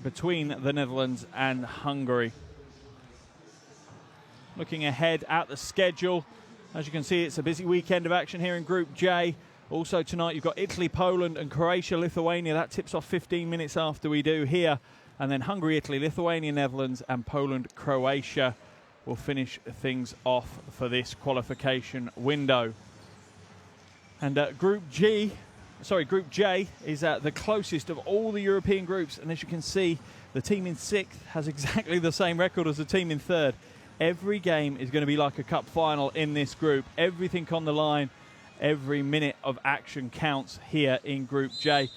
between the Netherlands and Hungary. Looking ahead at the schedule, as you can see, it's a busy weekend of action here in Group J. Also tonight you've got Italy, Poland and Croatia, Lithuania. That tips off 15 minutes after we do here. And then Hungary, Italy, Lithuania, Netherlands and Poland, Croatia will finish things off for this qualification window. And Group J is the closest of all the European groups. And as you can see, the team in 6th has exactly the same record as the team in 3rd. Every game is going to be like a cup final in this group. Everything on the line, every minute of action counts here in Group J.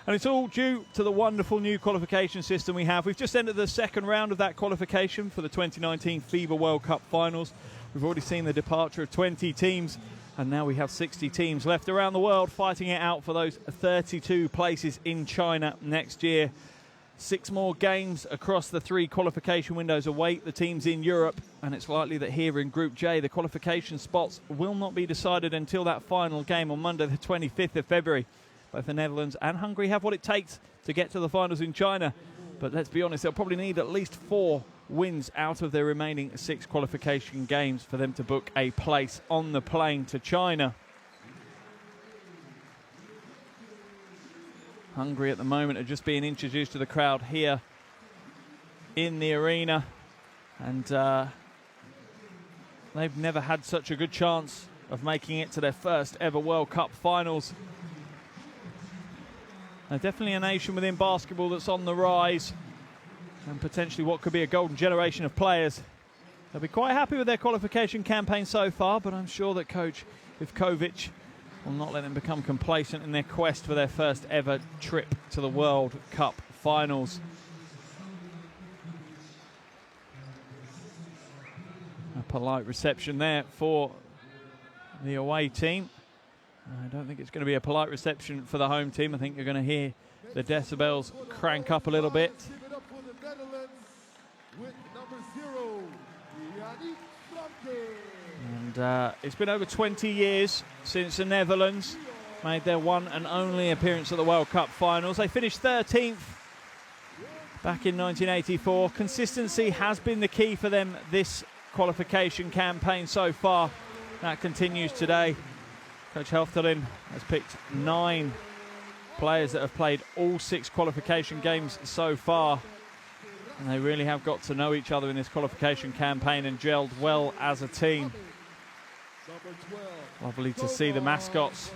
And it's all due to the wonderful new qualification system we have. We've just entered the second round of that qualification for the 2019 FIBA World Cup finals. We've already seen the departure of 20 teams, and now we have 60 teams left around the world fighting it out for those 32 places in China next year. 6 more games across the 3 qualification windows await the teams in Europe, and it's likely that here in Group J the qualification spots will not be decided until that final game on Monday the 25th of February. Both the Netherlands and Hungary have what it takes to get to the finals in China, but let's be honest, they'll probably need at least 4 wins out of their remaining 6 qualification games for them to book a place on the plane to China. Hungary at the moment are just being introduced to the crowd here in the arena, and they've never had such a good chance of making it to their first ever World Cup finals. They're definitely a nation within basketball that's on the rise, and potentially what could be a golden generation of players. They'll be quite happy with their qualification campaign so far, but I'm sure that coach Ivkovic will not let them become complacent in their quest for their first ever trip to the World Cup finals. A polite reception there for the away team. I don't think it's going to be a polite reception for the home team. I think you're going to hear the decibels crank up a little bit. And it's been over 20 years since the Netherlands made their one and only appearance at the World Cup finals. They finished 13th back in 1984. Consistency has been the key for them this qualification campaign so far. That continues today. Coach Helftelin has picked 9 players that have played all 6 qualification games so far. And they really have got to know each other in this qualification campaign and gelled well as a team. Lovely to see the mascots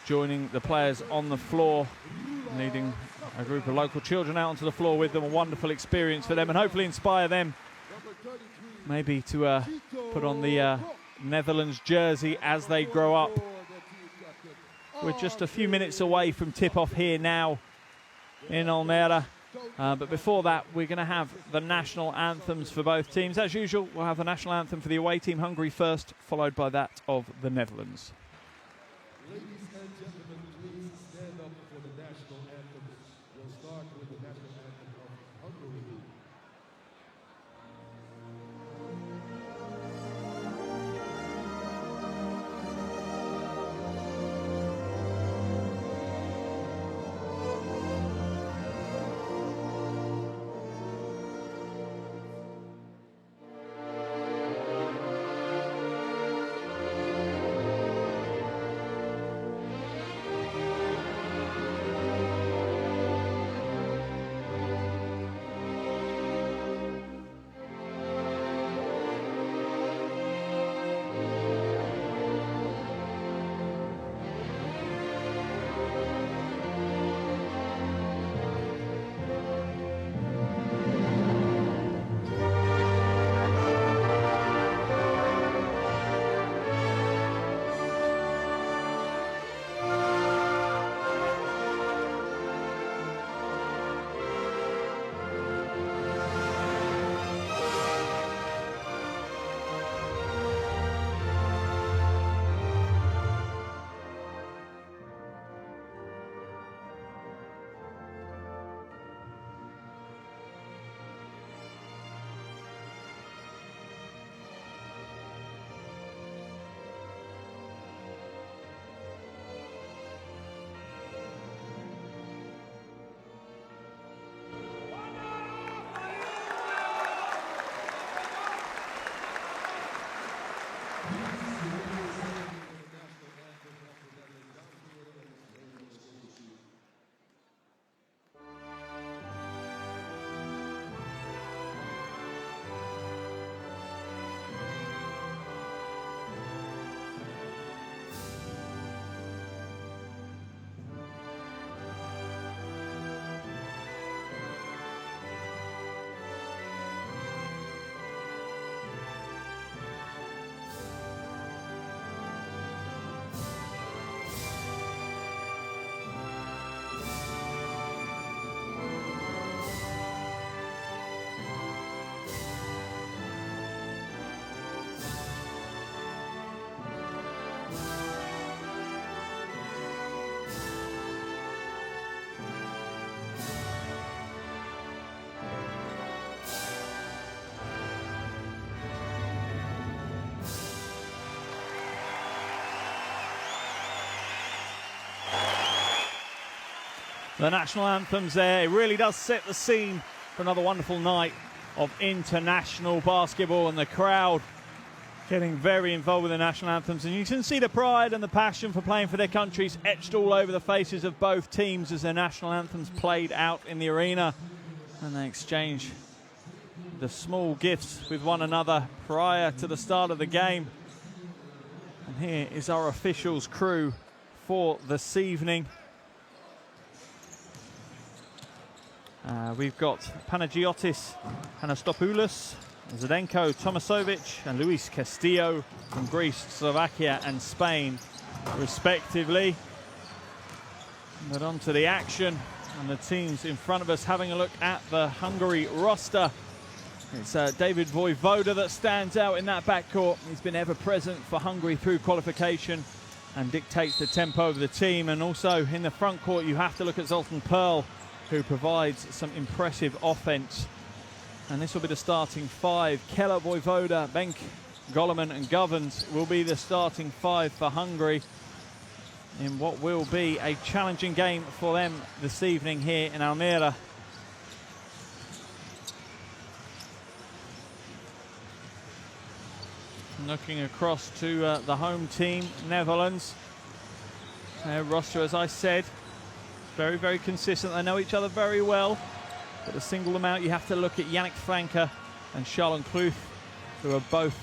joining the players on the floor, leading a group of local children out onto the floor with them. A wonderful experience for them, and hopefully inspire them maybe to put on the Netherlands jersey as they grow up. We're just a few minutes away from tip-off here now in Almere. But before that, we're going to have the national anthems for both teams. As usual, we'll have the national anthem for the away team, Hungary first, followed by that of the Netherlands. Ladies and gentlemen, please stand up for the national anthem. We'll start with the national anthem of Hungary. The national anthems there. It really does set the scene for another wonderful night of international basketball, and the crowd getting very involved with the national anthems. And you can see the pride and the passion for playing for their countries etched all over the faces of both teams as their national anthems played out in the arena. And they exchange the small gifts with one another prior to the start of the game. And here is our officials crew for this evening. We've got Panagiotis, Anastopoulos, Zdenko Tomasovic and Luis Castillo from Greece, Slovakia and Spain, respectively. But on to the action and the teams in front of us, having a look at the Hungary roster. It's David Vojvoda that stands out in that backcourt. He's been ever present for Hungary through qualification and dictates the tempo of the team. And also in the front court, you have to look at Zoltan Pearl, who provides some impressive offense. And this will be the starting five. Keller, Vojvoda, Benk, Goleman and Govens will be the starting five for Hungary in what will be a challenging game for them this evening here in Almere. Looking across to the home team, Netherlands. Their roster, as I said, very, very consistent. They know each other very well. But to single them out, you have to look at Yannick Franke and Charlotte Kluth, who are both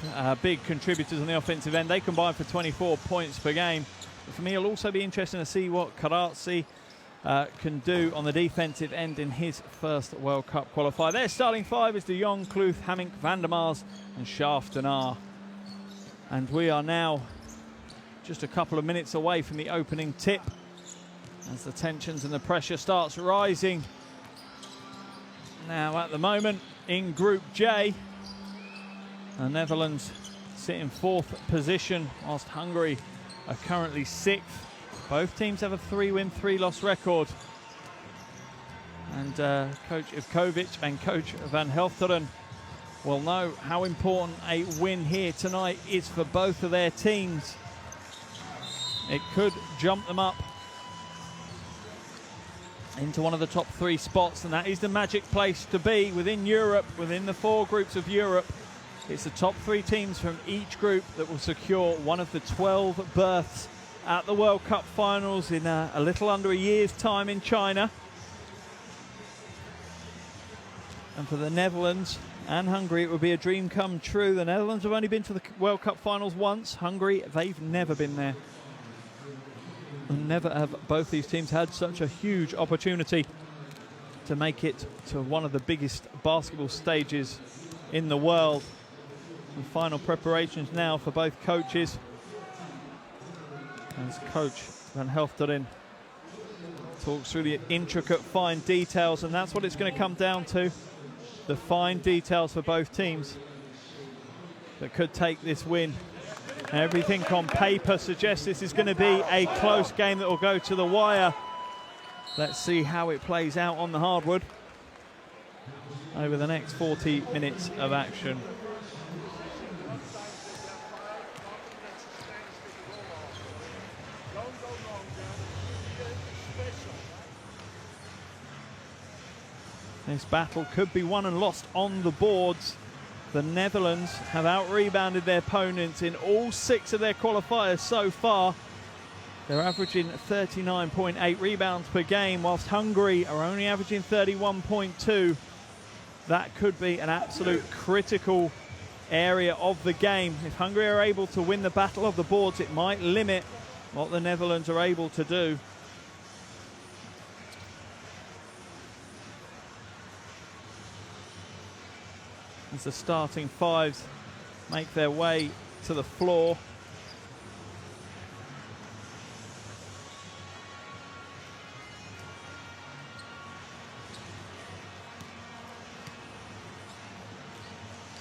big contributors on the offensive end. They combine for 24 points per game. But for me, it'll also be interesting to see what Karatzi can do on the defensive end in his first World Cup qualifier. Their starting five is De Jong, Kluth, Hammink, Van der Mars and Schaftenaar. And we are now just a couple of minutes away from the opening tip as the tensions and the pressure starts rising. Now at the moment in Group J, the Netherlands sit in fourth position whilst Hungary are currently sixth. Both teams have a 3-win, 3-loss record. And Coach Ivkovic and Coach Van Helfteren will know how important a win here tonight is for both of their teams. It could jump them up into one of the top three spots, and that is the magic place to be within Europe, within the four groups of Europe. It's the top three teams from each group that will secure one of the 12 berths at the World Cup finals in a little under a year's time in China. And for the Netherlands and Hungary, it would be a dream come true. The Netherlands have only been to the World Cup finals once. Hungary, they've never been there. And never have both these teams had such a huge opportunity to make it to one of the biggest basketball stages in the world. And final preparations now for both coaches. As Coach Van Helfteren talks through the intricate fine details, and that's what it's going to come down to. The fine details for both teams that could take this win. Everything on paper suggests this is going to be a close game that will go to the wire. Let's see how it plays out on the hardwood over the next 40 minutes of action. This battle could be won and lost on the boards. The Netherlands have out-rebounded their opponents in all 6 of their qualifiers so far. They're averaging 39.8 rebounds per game, whilst Hungary are only averaging 31.2. That could be an absolute critical area of the game. If Hungary are able to win the battle of the boards, it might limit what the Netherlands are able to do. As the starting fives make their way to the floor.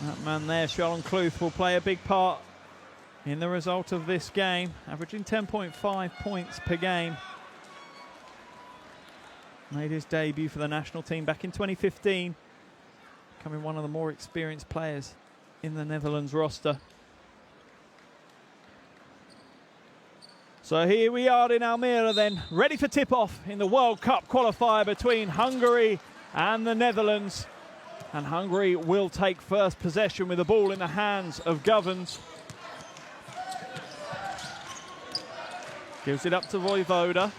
That man there, Charlotte Kluth, will play a big part in the result of this game, averaging 10.5 points per game. Made his debut for the national team back in 2015. Becoming one of the more experienced players in the Netherlands roster. So here we are in Almere then, ready for tip-off in the World Cup qualifier between Hungary and the Netherlands. And Hungary will take first possession with the ball in the hands of Governs. Gives it up to Vojvoda.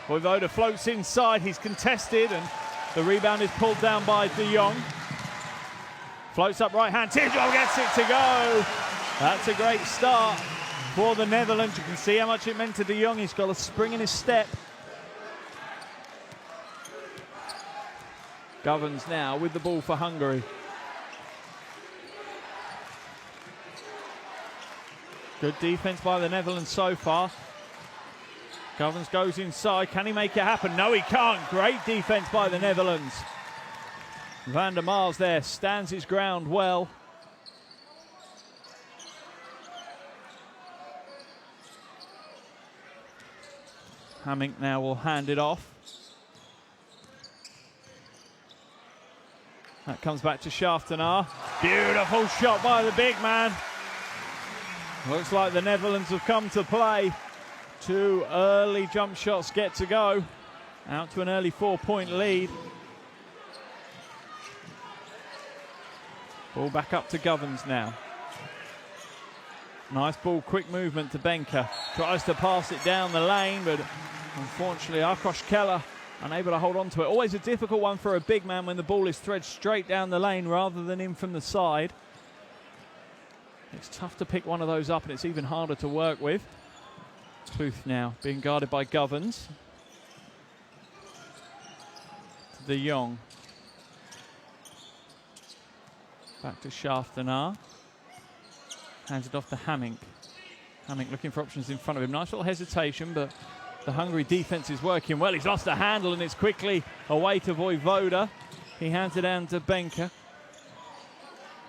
Vojvoda floats inside, he's contested, and the rebound is pulled down by De Jong. Floats up right hand, Tijol gets it to go. That's a great start for the Netherlands. You can see how much it meant to De Jong. He's got a spring in his step. Governs now with the ball for Hungary. Good defense by the Netherlands so far. Governs goes inside. Can he make it happen? No, he can't. Great defense by the Netherlands. Van der Mars there stands his ground well. Hamming now will hand it off. That comes back to Schaftenaar. Beautiful shot by the big man. Looks like the Netherlands have come to play. 2 early jump shots get to go. Out to an early 4-point lead. Ball back up to Governs now. Nice ball, quick movement to Benker. Tries to pass it down the lane, but unfortunately Akos Keller unable to hold on to it. Always a difficult one for a big man when the ball is threaded straight down the lane rather than in from the side. It's tough to pick one of those up, and it's even harder to work with. Booth now being guarded by Governs. De Jong. Back to Schaftenaar. Hands it off to Hamming. Hamming looking for options in front of him. Nice little hesitation, but the Hungary defense is working well. He's lost a handle, and it's quickly away to Vojvoda. He hands it down to Benker.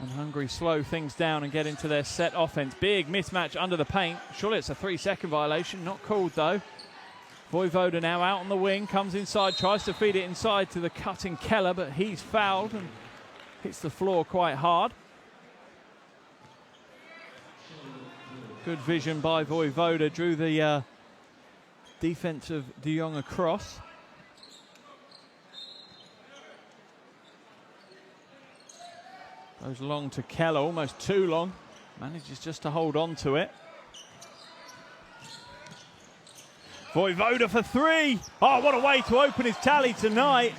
And Hungary slow things down and get into their set offense. Big mismatch under the paint. Surely it's a 3-second violation. Not called though. Vojvoda now out on the wing. Comes inside, tries to feed it inside to the cutting Keller, but he's fouled and hits the floor quite hard. Good vision by Vojvoda. Drew the defense of De Jong across. Goes long to Keller, almost too long. Manages just to hold on to it. Vojvoda for 3. Oh, what a way to open his tally tonight.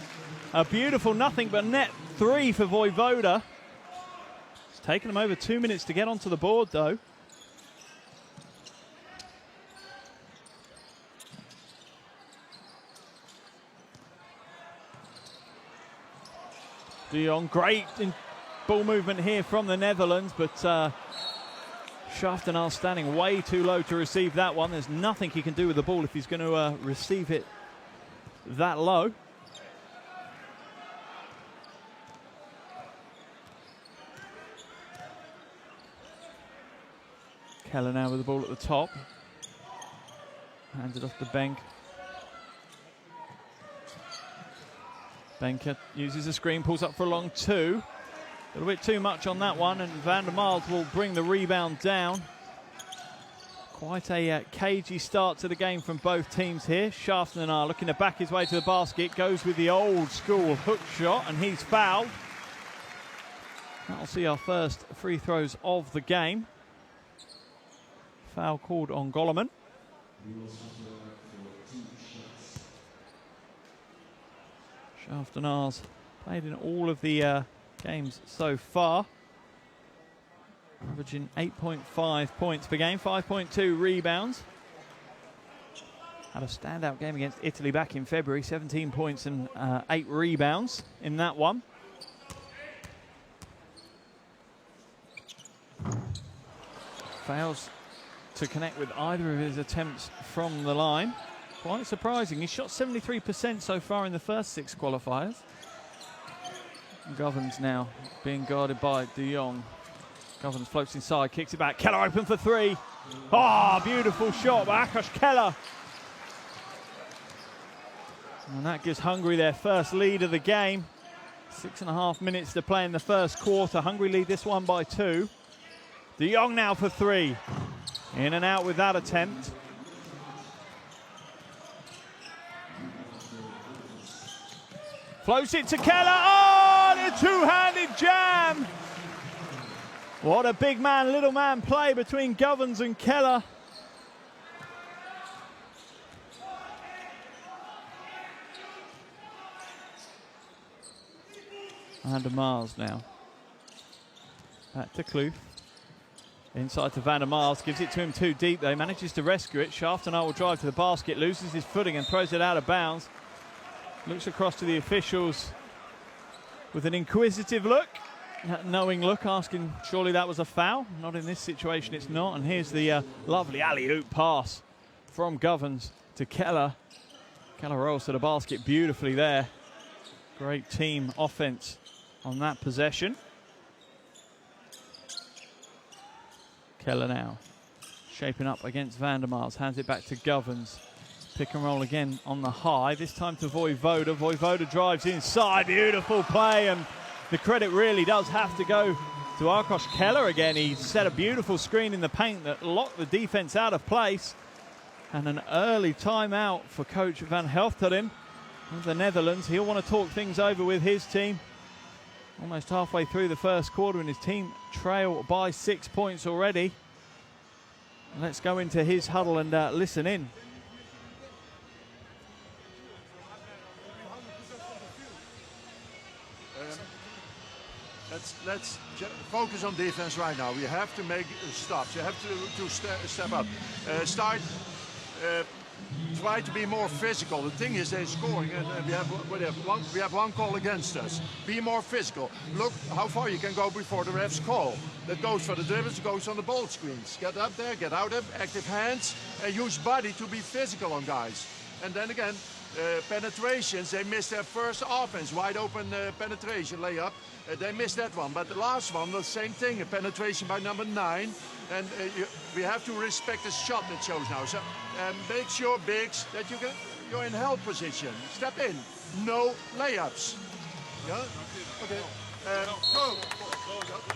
A beautiful nothing but net 3 for Vojvoda. It's taken him over 2 minutes to get onto the board though. De Jong, great ball movement here from the Netherlands, but Schaftenaar standing way too low to receive that one. There's nothing he can do with the ball if he's going to receive it that low. Keller now with the ball at the top. Hands it off to Benk. Benker uses a screen, pulls up for a long 2. A little bit too much on that one, and Van der Mars will bring the rebound down. Quite a cagey start to the game from both teams here. Schaftenaar looking to back his way to the basket, goes with the old school hook shot, and he's fouled. That'll see our first free throws of the game. Foul called on Golleman. Schaftenaar's played in all of the games so far, averaging 8.5 points per game, 5.2 rebounds. Had a standout game against Italy back in February, 17 points and 8 rebounds in that one. Fails to connect with either of his attempts from the line. Quite surprising. He's shot 73% so far in the first 6 qualifiers. Governs now being guarded by De Jong. Governs floats inside, kicks it back. Keller open for 3. Oh, beautiful shot by Akos Keller. And that gives Hungary their first lead of the game. 6.5 minutes to play in the first quarter. Hungary lead this one by 2. De Jong now for 3. In and out with that attempt. Floats it to Keller. Oh, and a two-handed jam. What a big man, little man play between Govens and Keller. And de Mars now. Back to Kloof. Inside to Van der Mars, gives it to him too deep though, manages to rescue it. Schaftenaar will drive to the basket, loses his footing and throws it out of bounds. Looks across to the officials with an inquisitive look, that knowing look, asking surely that was a foul. Not in this situation, it's not. And here's the lovely alley-oop pass from Govens to Keller. Keller rolls to the basket beautifully there. Great team offense on that possession. Keller now shaping up against Van der Mars, hands it back to Govens. Pick and roll again on the high, this time to Voivoda. Voivoda drives inside, beautiful play, and the credit really does have to go to Arkos Keller again. He set a beautiful screen in the paint that locked the defense out of place. And an early timeout for coach Van Helfteren of the Netherlands. He'll want to talk things over with his team. Almost halfway through the first quarter and his team trail by 6 points already. Let's go into his huddle and listen in. Let's focus on defense right now. We have to make stops. You have to step up. Try to be more physical. The thing is they're scoring and we have one call against us. Be more physical. Look how far you can go before the refs call. That goes for the dribbles, goes on the ball screens. Get up there, get out of, active hands, and use body to be physical on guys. And then again, penetrations, they missed their first offense, wide open penetration layup. They missed that one, but the last one, the same thing, a penetration by number 9. And we have to respect the shot that shows now. So make sure, Biggs, that you're in help position. Step in, no layups. Yeah? Okay. Go.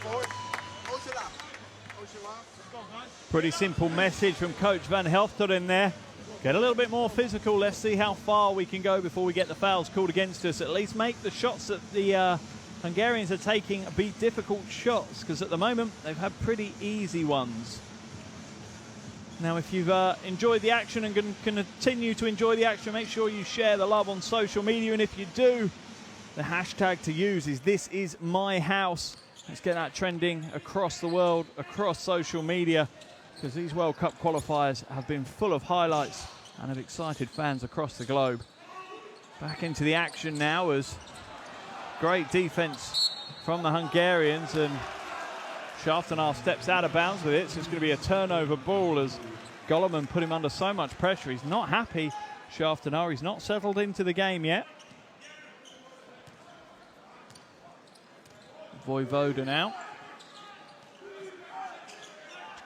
Forward. Pretty simple message from Coach Van Helfteren there. Get a little bit more physical. Let's see how far we can go before we get the fouls called against us. At least make the shots that the Hungarians are taking be difficult shots, because at the moment they've had pretty easy ones. Now, if you've enjoyed the action and can continue to enjoy the action, make sure you share the love on social media. And if you do, the hashtag to use is This Is My House. Let's get that trending across the world, across social media, because these World Cup qualifiers have been full of highlights and have excited fans across the globe. Back into the action now as great defense from the Hungarians, and Schaftenaar steps out of bounds with it, so it's going to be a turnover ball as Goleman put him under so much pressure. He's not happy, Schaftenaar. He's not settled into the game yet. Voivoda now.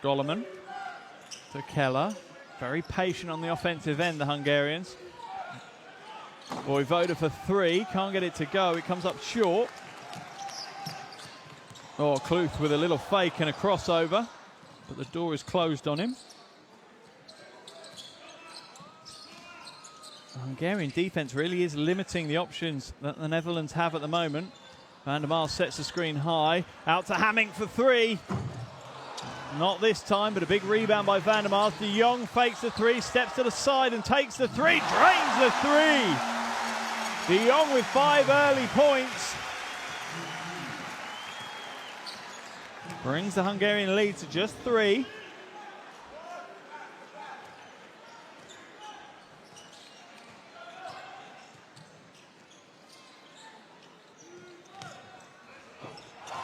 Goleman to Keller. Very patient on the offensive end, the Hungarians. Voivoda for 3, can't get it to go, it comes up short. Oh, Kloof with a little fake and a crossover, but the door is closed on him. The Hungarian defense really is limiting the options that the Netherlands have at the moment. Van der Mars sets the screen high, out to Hamming for 3. Not this time, but a big rebound by Van der Mars. De Jong fakes the 3, steps to the side and takes the 3, drains the 3. De Jong with 5 early points. Brings the Hungarian lead to just 3.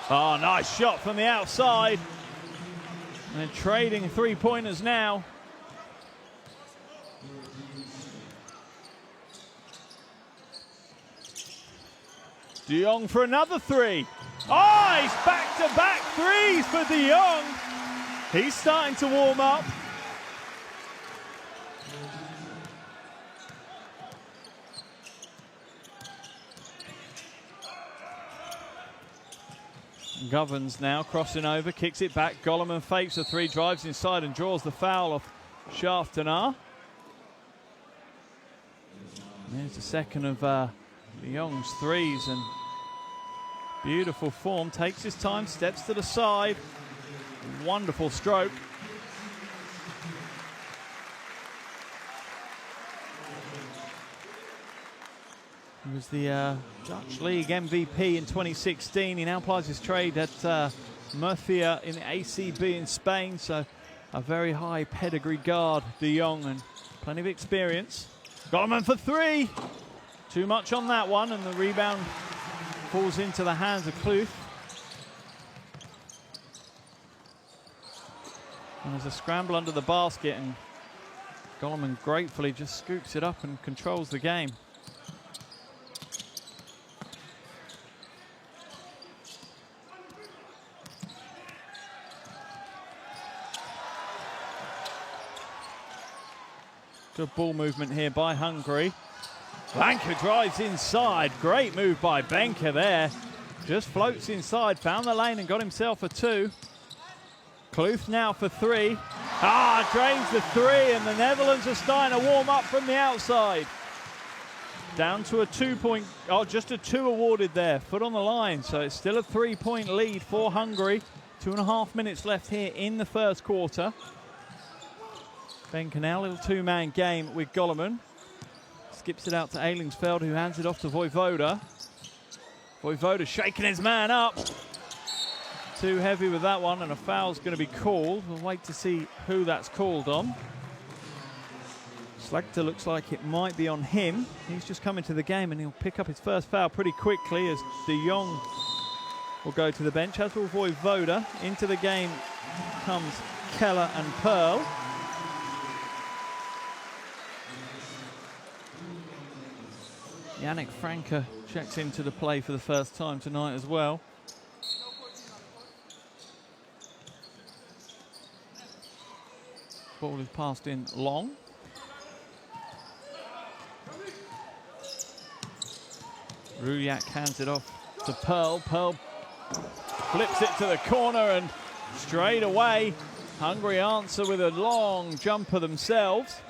Oh, nice shot from the outside. And they're trading 3-pointers now. De Jong for another 3. Oh, he's back-to-back 3s for De Jong. He's starting to warm up. Govens now crossing over, kicks it back. Goleman fakes a 3, drives inside and draws the foul off Schaftenaar. There's the second of De Jong's threes and beautiful form. Takes his time, steps to the side. Wonderful stroke. He was the Dutch League MVP in 2016. He now plies his trade at Murcia in the ACB in Spain. So a very high pedigree guard, De Jong, and plenty of experience. Goleman for three. Too much on that one, and the rebound falls into the hands of Kluth. And there's a scramble under the basket, and Goleman gratefully just scoops it up and controls the game. Good ball movement here by Hungary. Benka drives inside. Great move by Benka there. Just floats inside, found the lane and got himself a two. Kluth now for three. Drains the three, and the Netherlands are starting to warm up from the outside. Down to a 2 point, just a two awarded there. Foot on the line, so it's still a 3 point lead for Hungary. 2.5 minutes left here in the first quarter. Benka now, little two-man game with Goleman. Skips it out to Ailingsfeld, who hands it off to Vojvoda. Vojvoda shaking his man up. Too heavy with that one, and a foul's going to be called. We'll wait to see who that's called on. Slagter looks like it might be on him. He's just come into the game, and he'll pick up his first foul pretty quickly as De Jong will go to the bench, as will Vojvoda. Into the game comes Keller and Pearl. Yannick Franke checks into the play for the first time tonight as well. Ball is passed in long. Ruyak hands it off to Pearl. Pearl flips it to the corner, and straight away Hungary answer with a long jumper themselves.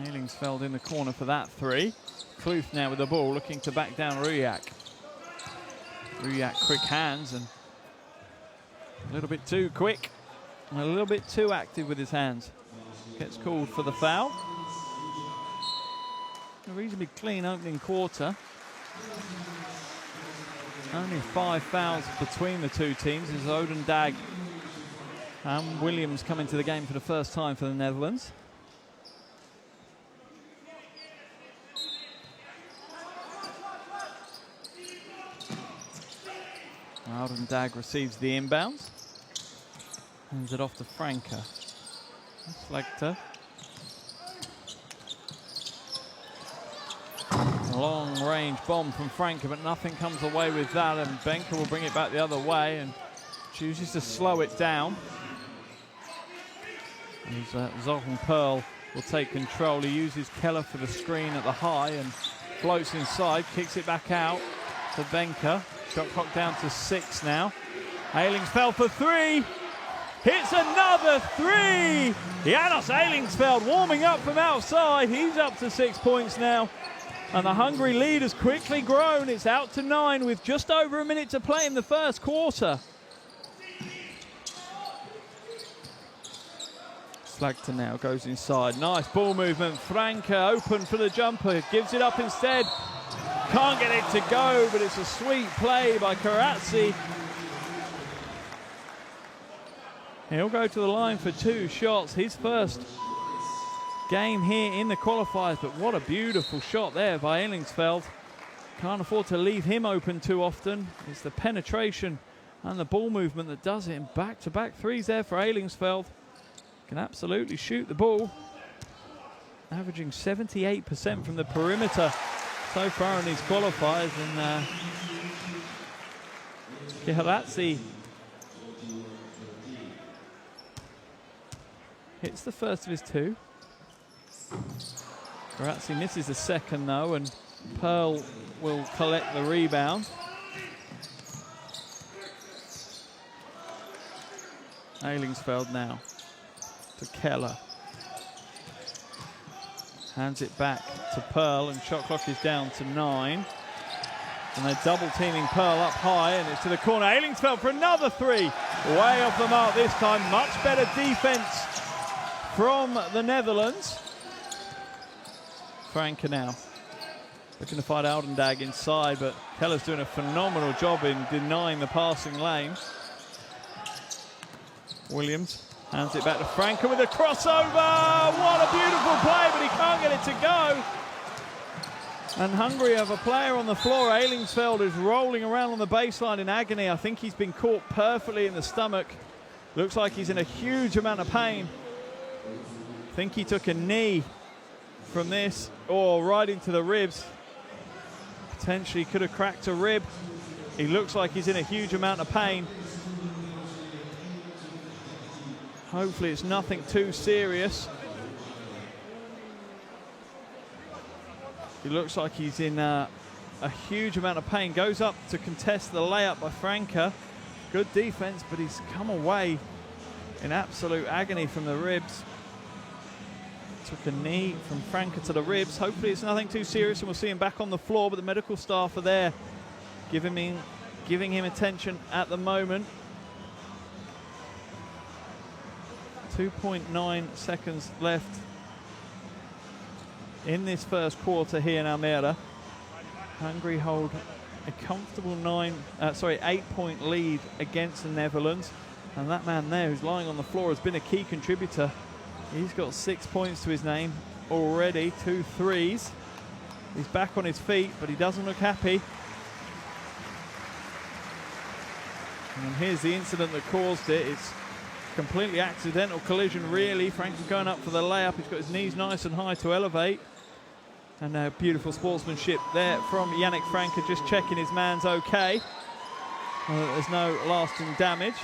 Ailingsfeld in the corner for that three. Kluth now with the ball, looking to back down Ruyak. Ruyak quick hands, and a little bit too quick, and a little bit too active with his hands. Gets called for the foul. A reasonably clean opening quarter. Only 5 fouls between the two teams as Odendag and Williams come into the game for the first time for the Netherlands. Odendag receives the inbounds. Hands it off to Franke. Slagter. Long range bomb from Franke, but nothing comes away with that, and Benka will bring it back the other way and chooses to slow it down. Zoran Pearl will take control. He uses Keller for the screen at the high and floats inside, kicks it back out to Benka. Shot clock down to 6 now. Ailingsfeld for three. Hits another three. Janos Ailingsfeld warming up from outside. He's up to 6 points now. And the Hungary lead has quickly grown. It's out to 9 with just over a minute to play in the first quarter. Slagter now goes inside. Nice ball movement. Franke open for the jumper. Gives it up instead. Can't get it to go, but it's a sweet play by Karatzi. He'll go to the line for 2 shots. His first game here in the qualifiers, but what a beautiful shot there by Ailingsfeld. Can't afford to leave him open too often. It's the penetration and the ball movement that does it. And back-to-back threes there for Ailingsfeld. Can absolutely shoot the ball. Averaging 78% from the perimeter so far in these qualifiers, and Kihalatsi hits the first of his 2. Karatzi misses the second though, and Pearl will collect the rebound. Ailingsfeld now to Keller. Hands it back to Pearl, and shot clock is down to 9. And they're double teaming Pearl up high, and it's to the corner. Ailingsfeld for another 3. Way off the mark this time. Much better defense from the Netherlands. Franke now looking to fight Aldendag inside, but Keller's doing a phenomenal job in denying the passing lane. Williams hands it back to Franke with a crossover. What a beautiful play, but he can't get it to go. And Hungary have a player on the floor. Ailingsfeld is rolling around on the baseline in agony. I think he's been caught perfectly in the stomach. Looks like he's in a huge amount of pain. I think he took a knee from this, or right into the ribs. Potentially could have cracked a rib. He looks like he's in a huge amount of pain. Hopefully it's nothing too serious. He looks like he's in a huge amount of pain. Goes up to contest the layup by Franke. Good defense, but he's come away in absolute agony from the ribs. Took a knee from Franke to the ribs. Hopefully it's nothing too serious and we'll see him back on the floor, but the medical staff are there giving him attention at the moment. 2.9 seconds left in this first quarter here in Almere. Hungary hold a comfortable 8-point lead against the Netherlands. And that man there who's lying on the floor has been a key contributor. He's got 6 points to his name already, 2 threes. He's back on his feet, but he doesn't look happy. And here's the incident that caused it. It's completely accidental collision, really. Franke's going up for the layup. He's got his knees nice and high to elevate. And beautiful sportsmanship there from Yannick Franke, just checking his man's okay. There's no lasting damage.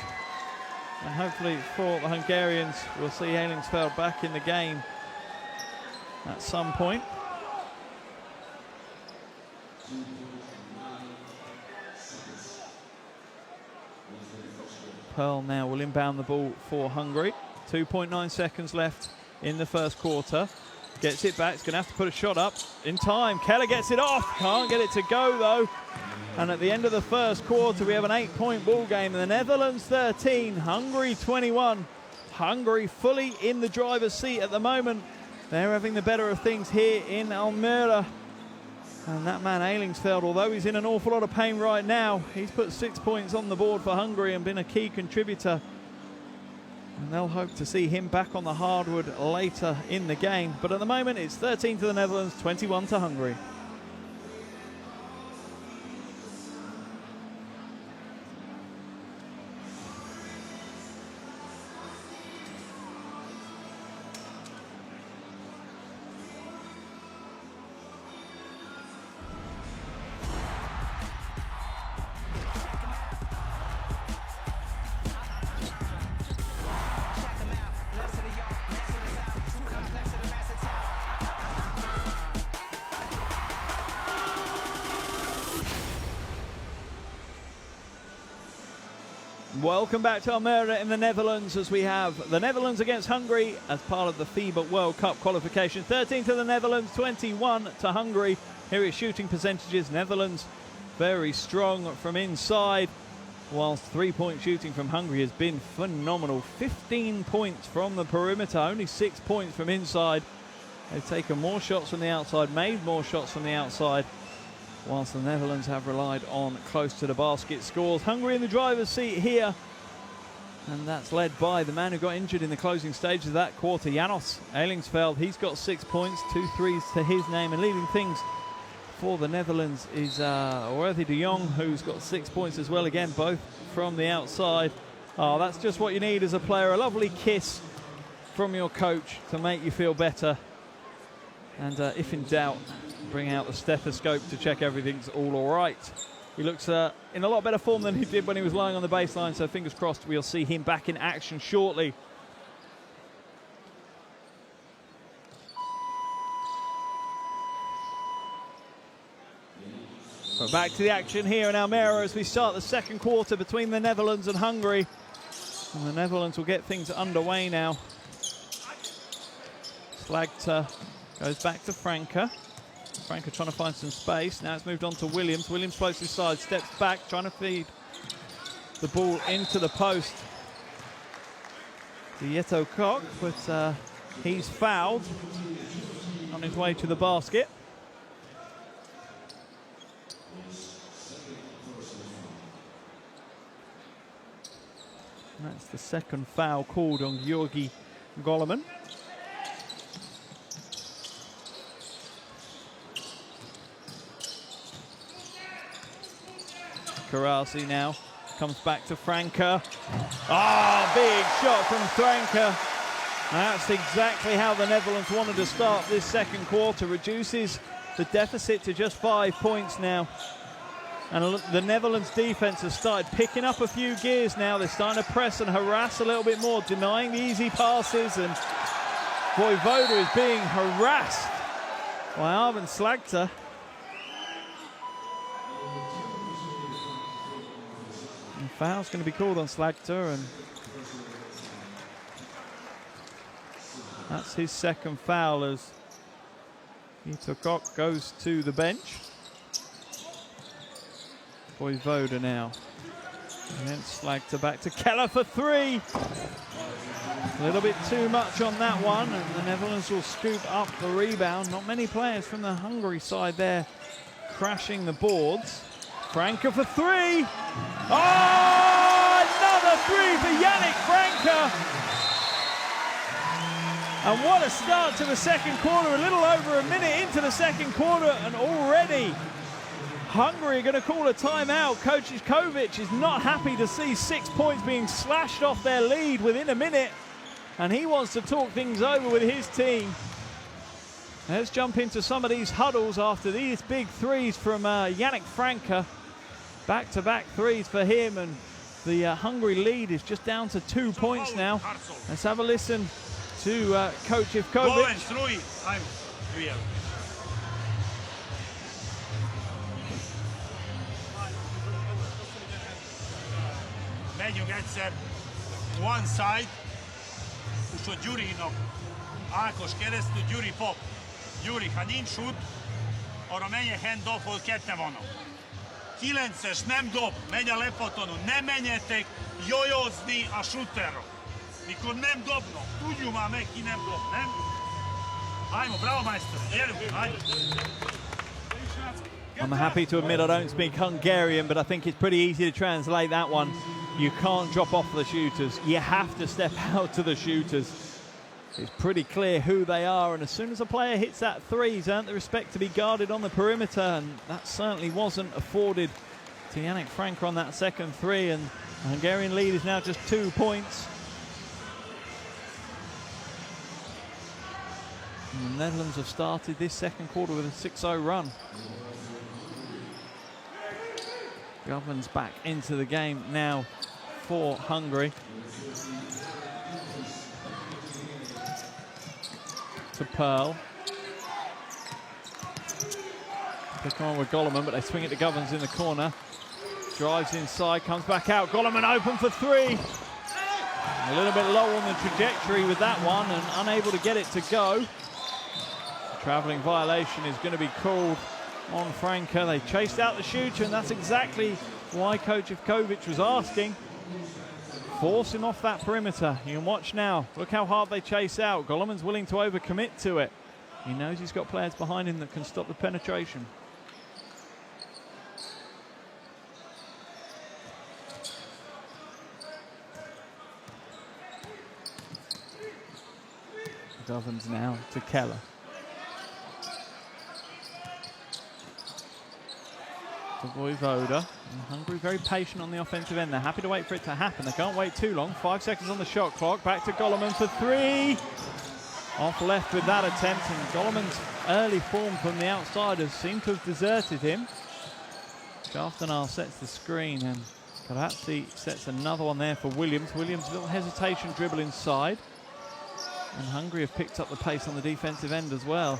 And hopefully for the Hungarians, we'll see Ailingsfeld back in the game at some point. Pearl now will inbound the ball for Hungary. 2.9 seconds left in the first quarter. Gets it back, he's going to have to put a shot up in time. Keller gets it off, can't get it to go though. And at the end of the first quarter, we have an 8-point ball game. The Netherlands 13, Hungary 21. Hungary fully in the driver's seat at the moment. They're having the better of things here in Almere. And that man Ailingsfeld, although he's in an awful lot of pain right now, he's put 6 points on the board for Hungary and been a key contributor. And they'll hope to see him back on the hardwood later in the game. But at the moment, it's 13 to the Netherlands, 21 to Hungary. Welcome back to Almere in the Netherlands as we have the Netherlands against Hungary as part of the FIBA World Cup qualification. 13 to the Netherlands, 21 to Hungary. Here is shooting percentages. Netherlands very strong from inside, whilst three-point shooting from Hungary has been phenomenal. 15 points from the perimeter, only 6 points from inside. They've taken more shots from the outside, made more shots from the outside, whilst the Netherlands have relied on close to the basket scores. Hungary in the driver's seat here, and that's led by the man who got injured in the closing stages of that quarter, Janos Ailingsfeld. He's got 6 points, 2 threes to his name, and leading things for the Netherlands is Worthy de Jong, who's got 6 points as well, again both from the outside. Oh, that's just what you need as a player, a lovely kiss from your coach to make you feel better. And if in doubt, bring out the stethoscope to check everything's all right. He looks in a lot better form than he did when he was lying on the baseline, so fingers crossed we'll see him back in action shortly. But back to the action here in Almere as we start the second quarter between the Netherlands and Hungary. And the Netherlands will get things underway now. Slagter Goes back to Franca. Franca trying to find some space. Now it's moved on to Williams. Williams floats his side, steps back, trying to feed the ball into the post. Dieto Koch, but he's fouled on his way to the basket. And that's the second foul called on Georgi Goloman. Karasi now comes back to Franca. Ah, big shot from Franca. That's exactly how the Netherlands wanted to start this second quarter. Reduces the deficit to just 5 points now. And the Netherlands defense has started picking up a few gears now. They're starting to press and harass a little bit more, denying the easy passes. And Vojvoda is being harassed by Arvin Slagter. And foul's going to be called on Slagter, and that's his second foul as Dieto Koch goes to the bench. Vojvoda now. And then Slagter back to Keller for three. A little bit too much on that one, and the Netherlands will scoop up the rebound. Not many players from the Hungary side there crashing the boards. Franca for three. Oh, another three for Yannick Franca. And what a start to the second quarter. A little over a minute into the second quarter, and already Hungary are going to call a timeout. Coach Kovic is not happy to see 6 points being slashed off their lead within a minute, and he wants to talk things over with his team. Let's jump into some of these huddles after these big threes from Yannick Franca. Back-to-back threes for him, and the Hungary lead is just down to 2 points now. Let's have a listen to Coach Ivkovic. Megyünk egyszer one side, úgyhogy Gyurinak Ákos keresztül, Gyuri pop. Gyuri, ha nincs shoot, arra menjen hand-off, hol kette vannak. 9-es nem dob, megy a lepatonú, nem menjetek jojozni a shooterra. Mikor nem dobnak, tudjuk már meg, ki nem dob, nem? Ajmo, bravo Meister, gyerünk, ajmo. I'm happy to admit I don't speak Hungarian, but I think it's pretty easy to translate that one. You can't drop off the shooters. You have to step out to the shooters. It's pretty clear who they are, and as soon as a player hits that three, he's earned the respect to be guarded on the perimeter, and that certainly wasn't afforded to Yannick Franca on that second three, and the Hungarian lead is now just 2 points. And the Netherlands have started this second quarter with a 6-0 run. Governs back into the game now for Hungary. To Pearl. Pick on with Goloman, but they swing it to Govens in the corner. Drives inside, comes back out. Goloman open for three. A little bit low on the trajectory with that one and unable to get it to go. Traveling violation is going to be called on Franca. They chased out the shooter, and that's exactly why Coach Ivkovic was asking. Force him off that perimeter. You can watch now. Look how hard they chase out. Goloman's willing to overcommit to it. He knows he's got players behind him that can stop the penetration. Govens now to Keller. To Vojvoda. And Hungary very patient on the offensive end. They're happy to wait for it to happen. They can't wait too long. 5 seconds on the shot clock. Back to Goloman for three. Off left with that attempt, and Goloman's early form from the outsiders seemed to have deserted him. Schaftenal sets the screen, and Karatzi sets another one there for Williams. Williams, a little hesitation dribble inside. And Hungary have picked up the pace on the defensive end as well.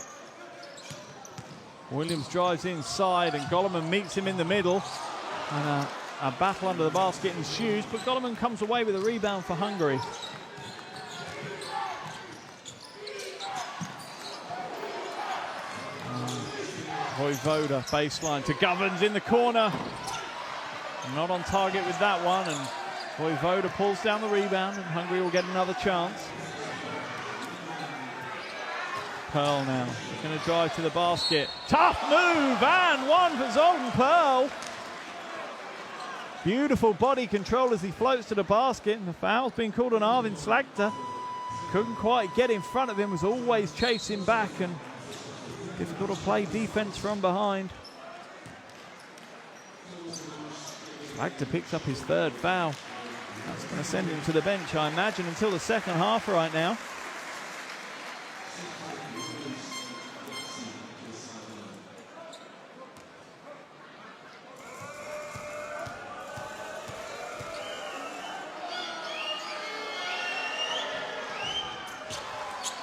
Williams drives inside, and Goloman meets him in the middle. And a battle under the basket ensues, but Goloman comes away with a rebound for Hungary. Voivoda baseline to Govens in the corner. Not on target with that one, and Voivoda pulls down the rebound, and Hungary will get another chance. Pearl now, going to drive to the basket. Tough move, and one for Zoltan Pearl. Beautiful body control as he floats to the basket, and the foul's been called on Arvin Slagter. Couldn't quite get in front of him, was always chasing back, and difficult to play defense from behind. Slagter picks up his third foul. That's going to send him to the bench, I imagine, until the second half right now.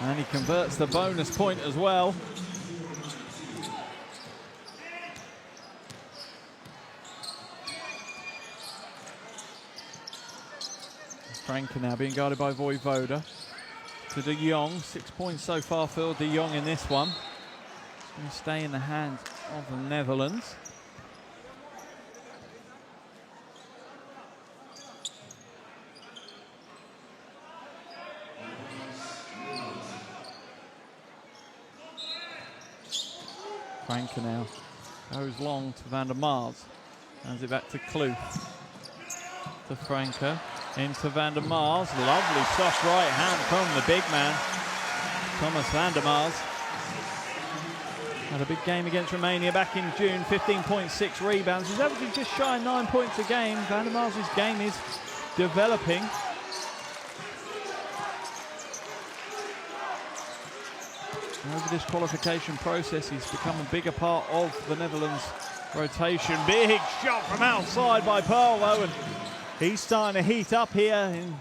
And he converts the bonus point as well. Franke now being guarded by Voivoda. To De Jong, 6 points so far for De Jong in this one. It's going to stay in the hands of the Netherlands. Franke now goes long to Van der Mars. Hands it back to Kloof. To Franke. Into Van der Mars. Lovely soft right hand from the big man, Thomas Van der Mars. Had a big game against Romania back in June. 15.6 rebounds. He's averaging just shy of 9 points a game. Van der Mars' game is developing. Over this qualification process, he's become a bigger part of the Netherlands rotation. Big shot from outside by Pearl, though, and he's starting to heat up here in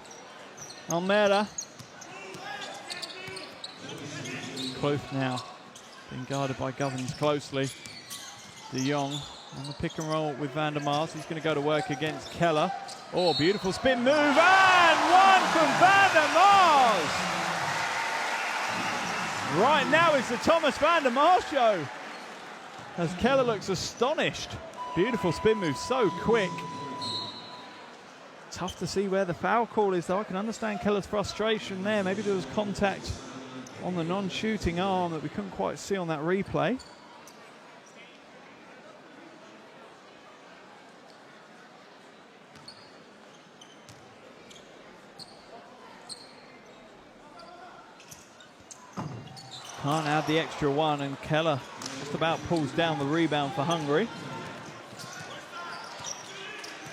Almere. Kloof now being guarded by Govens closely. De Jong on the pick and roll with Van der Mars. He's going to go to work against Keller. Oh, beautiful spin move, and one from Van der Mars! Right now it's the Thomas Van der Mars show, as Keller looks astonished. Beautiful spin move, so quick. Tough to see where the foul call is, though. I can understand Keller's frustration there. Maybe there was contact on the non-shooting arm that we couldn't quite see on that replay. Can't add the extra one, and Keller just about pulls down the rebound for Hungary.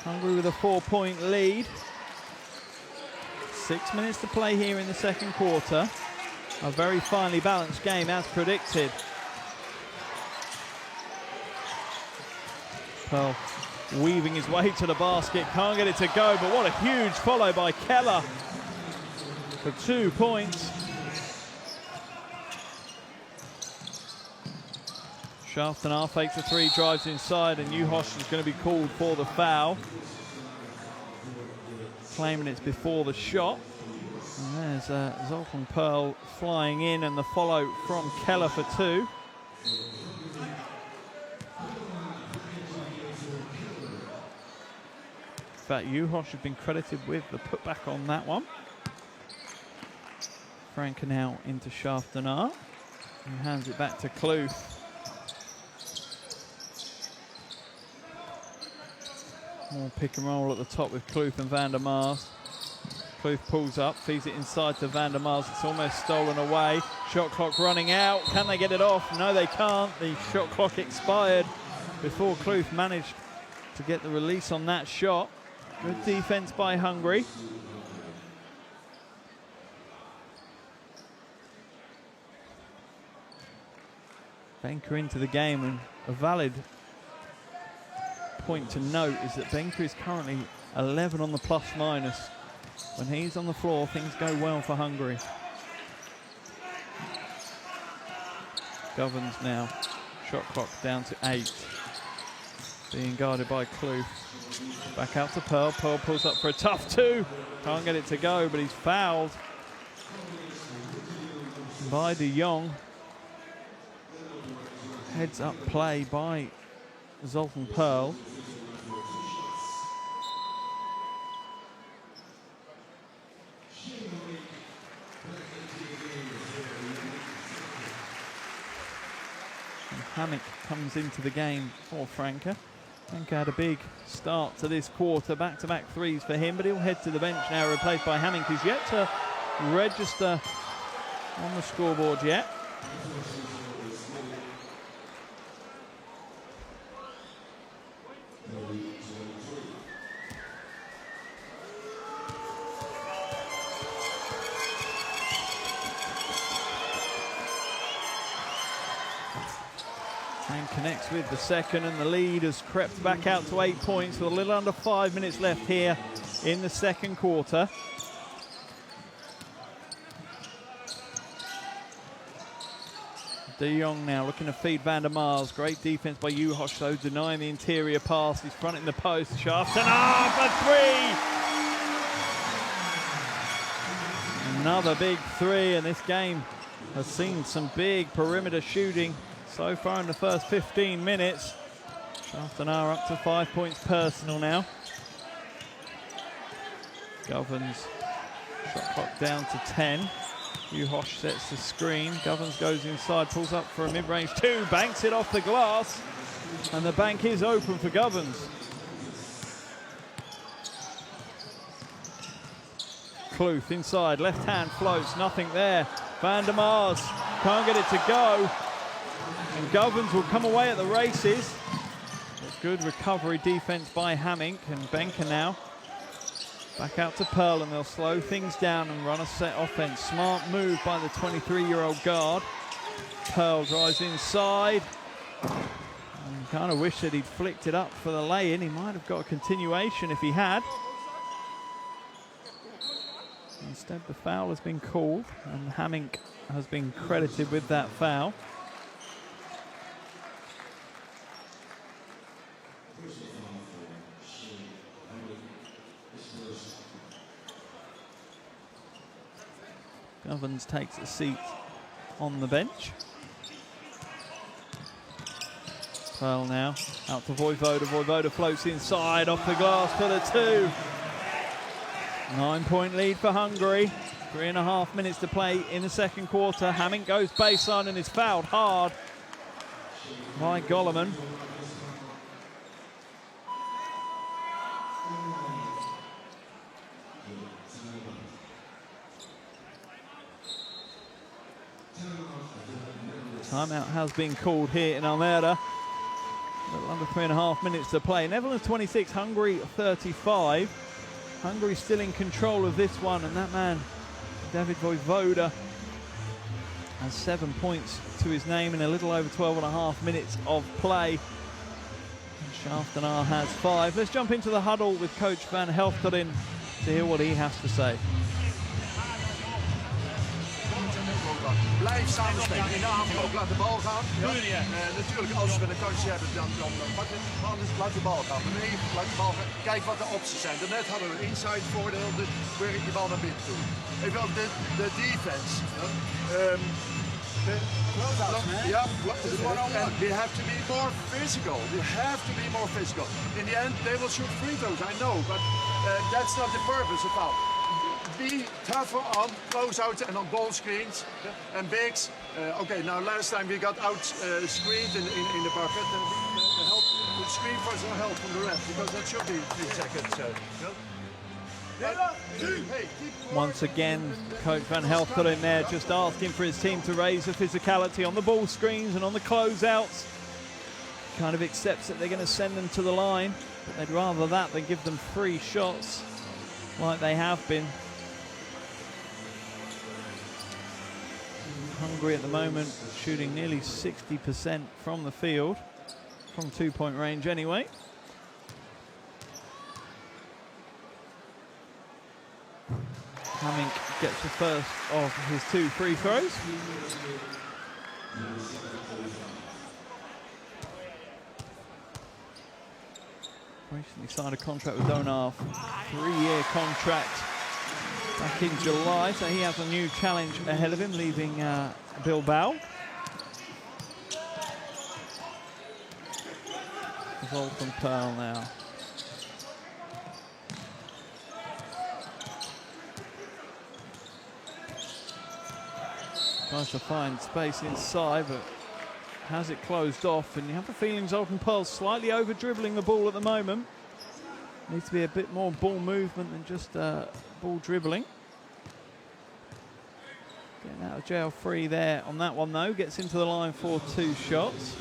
Hungary with a 4-point lead. 6 minutes to play here in the second quarter. A very finely balanced game as predicted. Pearl weaving his way to the basket, can't get it to go, but what a huge follow by Keller for 2 points. Schaftenar fakes a three, drives inside, and Juhoš is going to be called for the foul. Claiming it's before the shot. And there's Zoltan Pearl flying in, and the follow from Keller for 2. In fact, Juhoš has been credited with the putback on that one. Franke now into Schaftenar. And hands it back to Kloof. More pick and roll at the top with Kloof and Van der Mars. Kloof pulls up, feeds it inside to Van der Mars. It's almost stolen away. Shot clock running out. Can they get it off? No, they can't. The shot clock expired before Kloof managed to get the release on that shot. Good defense by Hungary. Benker into the game, and a valid point to note is that Benker is currently 11 on the plus minus. When he's on the floor, things go well for Hungary. Govens now. Shot clock down to 8. Being guarded by Kloof. Back out to Pearl. Pearl pulls up for a tough 2. Can't get it to go, but he's fouled by De Jong. Heads up play by Zoltan Pearl. And Hammick comes into the game for Franca. Franca had a big start to this quarter, back-to-back threes for him, but he'll head to the bench now, replaced by Hammick, who's yet to register on the scoreboard yet. And connects with the second, and the lead has crept back out to 8 points with a little under 5 minutes left here in the second quarter. De Jong now looking to feed Van der Mars. Great defense by Juhosh, though, denying the interior pass. He's fronting the post. Shaftanar for three. Another big three, and this game has seen some big perimeter shooting so far in the first 15 minutes. Shaftanar up to 5 points personal now. Govans shot clock down to 10. Juhosh sets the screen. Govans goes inside, pulls up for a mid-range two, banks it off the glass, and the bank is open for Govans. Kluth inside, left hand floats, nothing there. Van der Mars can't get it to go, and Govans will come away at the races. A good recovery defense by Hammick, and Benker now back out to Pearl, and they'll slow things down and run a set offense. Smart move by the 23-year-old guard. Pearl drives inside. And kind of wish that he'd flicked it up for the lay-in. He might have got a continuation if he had. Instead, the foul has been called, and Hammick has been credited with that foul. Govans takes a seat on the bench. Pearl now out to Vojvoda. Vojvoda floats inside off the glass for the two. 9 point lead for Hungary. 3.5 minutes to play in the second quarter. Hammick goes baseline and is fouled hard by Golleman. Timeout has been called here in Almere. A little under 3.5 minutes to play. Netherlands 26, Hungary 35. Hungary still in control of this one, and that man, David Vojvoda, has 7 points to his name in a little over 12.5 minutes of play. And Shaftanar has 5. Let's jump into the huddle with Coach Van Helfteren to hear what he has to say. Blijf samenspelen. In de aanval ook laat de bal gaan. Ja. Natuurlijk, als we een kansje hebben, dan laat de bal gaan. Maar nee, laat de bal gaan. Kijk wat de opties zijn. Daarnet hadden we een inside voordeel, dus werk die bal naar binnen toe. Even ook de defense. And we have to be more physical. We have to be more physical. In the end, they will shoot free throws, I know, but that's not the purpose of foul. Be tougher on closeouts and on ball screens and bigs. Okay, now last time we got out screened in the bucket. The screen was a help from the ref because that should be 3 seconds. Once again, Coach Van Helfteren there just asking for his team to raise the physicality on the ball screens and on the closeouts. Kind of accepts that they're going to send them to the line, but they'd rather that than give them free shots like they have been. Hungary at the moment shooting nearly 60% from the field, from 2-point range anyway. Hammick gets the first of his 2 free throws. Recently signed a contract with Donar, 3-year contract back in July, so he has a new challenge ahead of him, leaving Bilbao. Zoltan Pearl now. Tries to find space inside, but has it closed off, and you have the feeling Zoltan Pearl's slightly over dribbling the ball at the moment. Needs to be a bit more ball movement than just ball dribbling. Getting out of jail free there on that one though, gets into the line for 2 shots.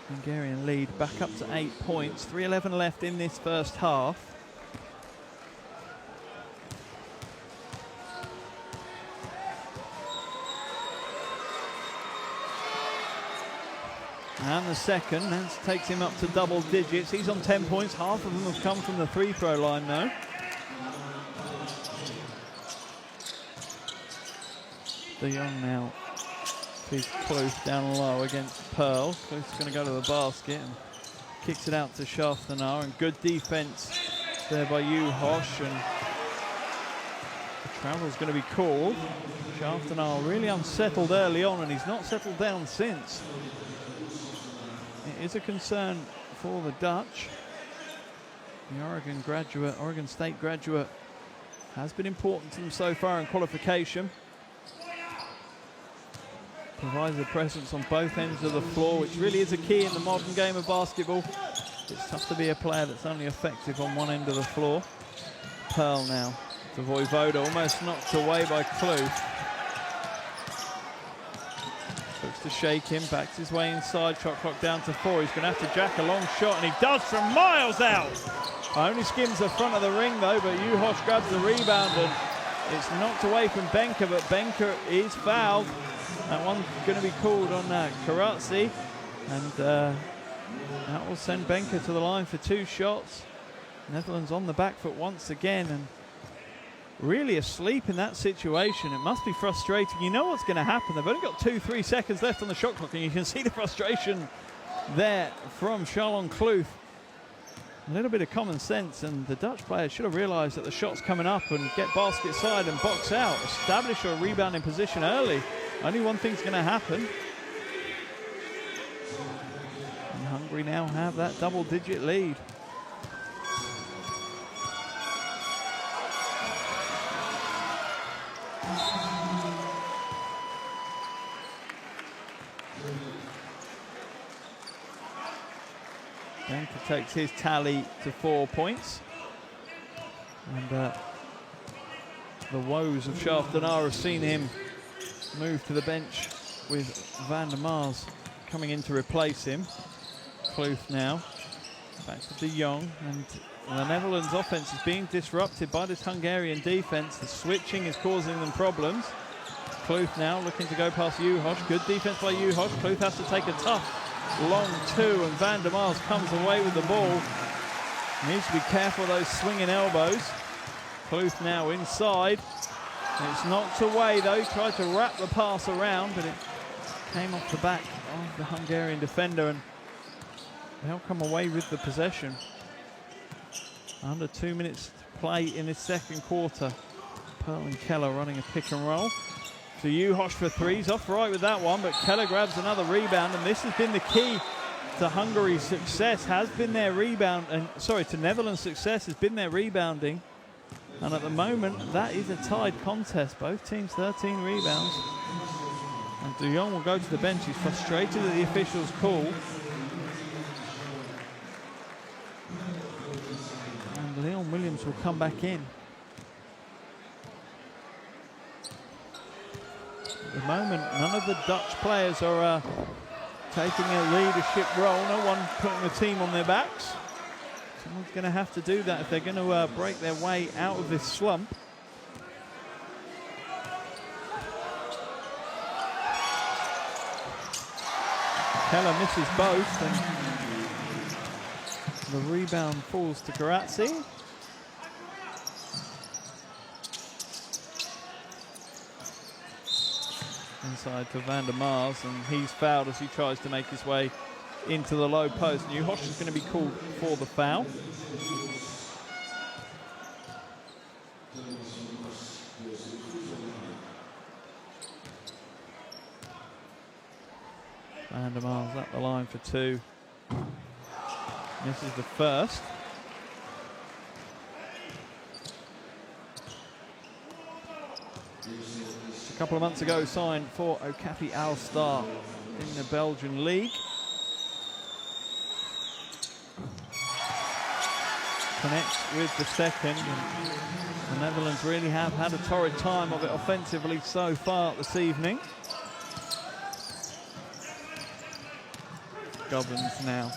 Hungarian lead back up to 8 points, 3:11 left in this first half. And the second, that takes him up to double digits. He's on 10 points, half of them have come from the free-throw line though. De Jong now sees Kloos down low against Pearl. Kloos is going to go to the basket and kicks it out to Schaftenar, and good defense there by Juhoš, and the travel's going to be called. Schaftenar really unsettled early on, and he's not settled down since. It is a concern for the Dutch. The Oregon State graduate has been important to them so far in qualification. Provides a presence on both ends of the floor, which really is a key in the modern game of basketball. It's tough to be a player that's only effective on one end of the floor. Pearl now to Vojvoda, almost knocked away by Kloos. Looks to shake him, backs his way inside, shot clock down to 4. He's going to have to jack a long shot, and he does from miles out. Only skims the front of the ring though, but Juhoš grabs the rebound, and it's knocked away from Benker, but Benker is fouled. That one's going to be called on Karatzi, and that will send Benker to the line for 2 shots. Netherlands on the back foot once again, and really asleep in that situation. It must be frustrating. You know what's going to happen. They've only got 2-3 seconds left on the shot clock, and you can see the frustration there from Charlon Kloos. A little bit of common sense, and the Dutch players should have realised that the shot's coming up and get basket side and box out. Establish a rebounding position early. Only one thing's going to happen. And Hungary now have that double-digit lead. Benker takes his tally to 4 points. And the woes of Schaftenar have seen him move to the bench with Van der Mars coming in to replace him. Kloos now back to De Jong, and the Netherlands offense is being disrupted by this Hungarian defense. The switching is causing them problems. Kloos now looking to go past Juhoš. Good defense by Juhoš. Kloos has to take a tough long 2, and Van der Mars comes away with the ball. Needs to be careful of those swinging elbows. Kloos now inside. It's knocked away though. He tried to wrap the pass around, but it came off the back of the Hungarian defender, and they'll come away with the possession. Under 2 minutes to play in this second quarter. Pearl and Keller running a pick and roll. To Juhoš for 3. He's off right with that one, but Keller grabs another rebound, and this has been the key to Hungary's success, has been their rebound, and sorry, to Netherlands' success has been their rebounding. And at the moment, that is a tied contest. Both teams 13 rebounds. And De Jong will go to the bench. He's frustrated at the officials' call. And Leon Williams will come back in. At the moment, none of the Dutch players are taking a leadership role. No one putting the team on their backs. Someone's going to have to do that if they're going to break their way out of this slump. Keller misses both, and the rebound falls to Karatzi. Inside to Van der Mars, and he's fouled as he tries to make his way into the low post. Juhoš is going to be called for the foul. Van der Mar's at the line for two. Misses the first. A couple of months ago signed for Okapi Al-Star in the Belgian league. Connects with the second. And the Netherlands really have had a torrid time of it offensively so far this evening. Govens now.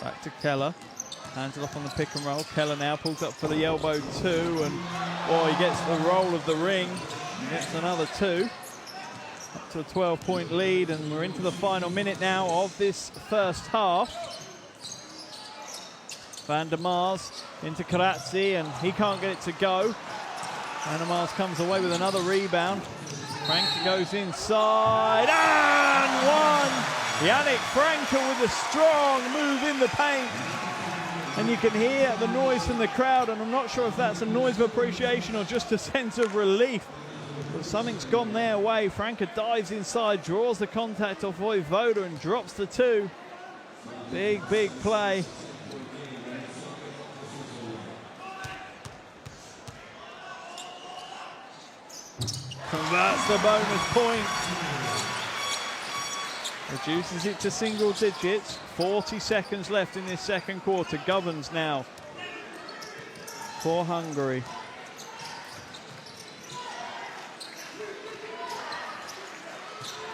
Back to Keller. Hands it off on the pick and roll. Keller now pulls up for the elbow two, and he gets the roll of the ring. He gets another two. Up to a 12-point lead, and we're into the final minute now of this first half. Van der Mar's into Karatzi, and he can't get it to go. Van der Mar's comes away with another rebound. Franke goes inside, and one! Yannick Franke with a strong move in the paint. And you can hear the noise from the crowd, and I'm not sure if that's a noise of appreciation or just a sense of relief. But something's gone their way. Franke dives inside, draws the contact off Voivoda and drops the two. Big play. Converts the bonus point. Reduces it to single digits. 40 seconds left in this second quarter. Govens now for Hungary.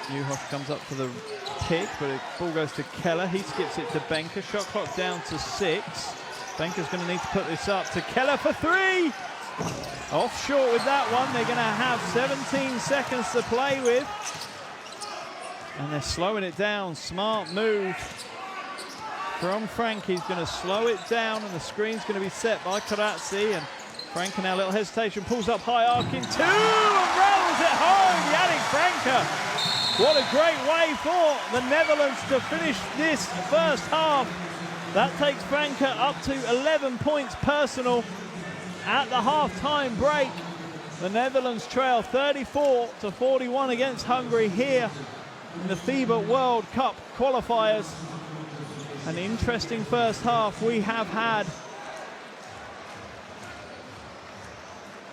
Newhoff comes up for the pick, but the ball goes to Keller. He skips it to Benker. Shot clock down to 6. Benker's going to need to put this up to Keller for 3. Off short with that one. They're going to have 17 seconds to play with. And they're slowing it down. Smart move from Franke. He's going to slow it down, and the screen's going to be set by Karatzi. And Franke now, a little hesitation, pulls up high, arcing two, and rattles it home. Yannick Franke. What a great way for the Netherlands to finish this first half. That takes Franke up to 11 points personal at the half-time break. The Netherlands trail 34-41 against Hungary here in the FIBA World Cup qualifiers. An interesting first half we have had,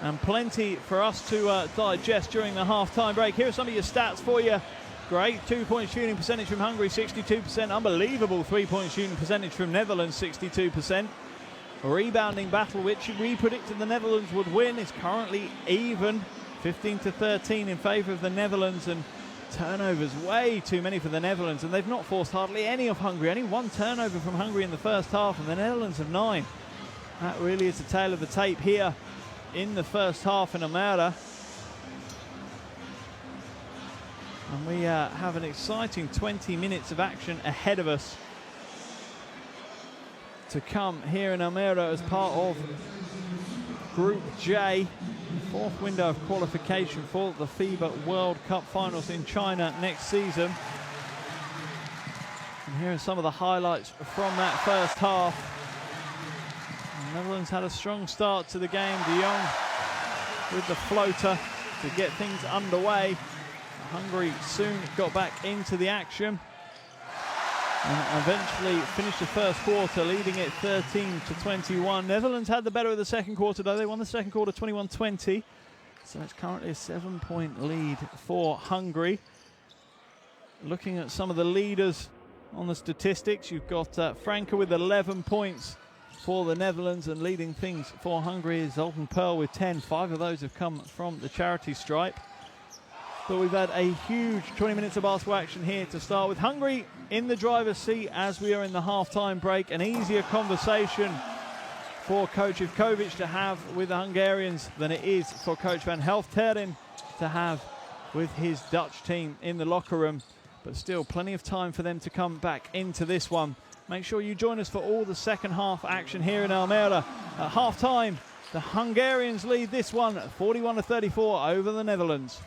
and plenty for us to digest during the half-time break. Here are some of your stats for you. Great 2-point shooting percentage from Hungary, 62%. Unbelievable 3-point shooting percentage from Netherlands, 62%. A rebounding battle, which we predicted the Netherlands would win, is currently even, 15-13 in favour of the Netherlands, and turnovers way too many for the Netherlands, and they've not forced hardly any of Hungary. Only one turnover from Hungary in the first half, and the Netherlands have 9. That really is the tale of the tape here in the first half in Almere. And we have an exciting 20 minutes of action ahead of us to come here in Almere as part of Group J, the 4th window of qualification for the FIBA World Cup finals in China next season. And here are some of the highlights from that first half. The Netherlands had a strong start to the game. De Jong with the floater to get things underway. Hungary soon got back into the action and eventually finished the first quarter leading it 13-21. Netherlands had the better of the second quarter, though. They won the second quarter 21-20. So it's currently a 7-point lead for Hungary. Looking at some of the leaders on the statistics, you've got Franke with 11 points for the Netherlands, and leading things for Hungary is Zoltan Pearl with 10. 5 of those have come from the charity stripe. But we've had a huge 20 minutes of basketball action here to start with. Hungary in the driver's seat as we are in the half-time break. An easier conversation for Coach Ivkovic to have with the Hungarians than it is for Coach Van Helfteren to have with his Dutch team in the locker room. But still, plenty of time for them to come back into this one. Make sure you join us for all the second half action here in Almere. At half-time, the Hungarians lead this one 41-34 over the Netherlands.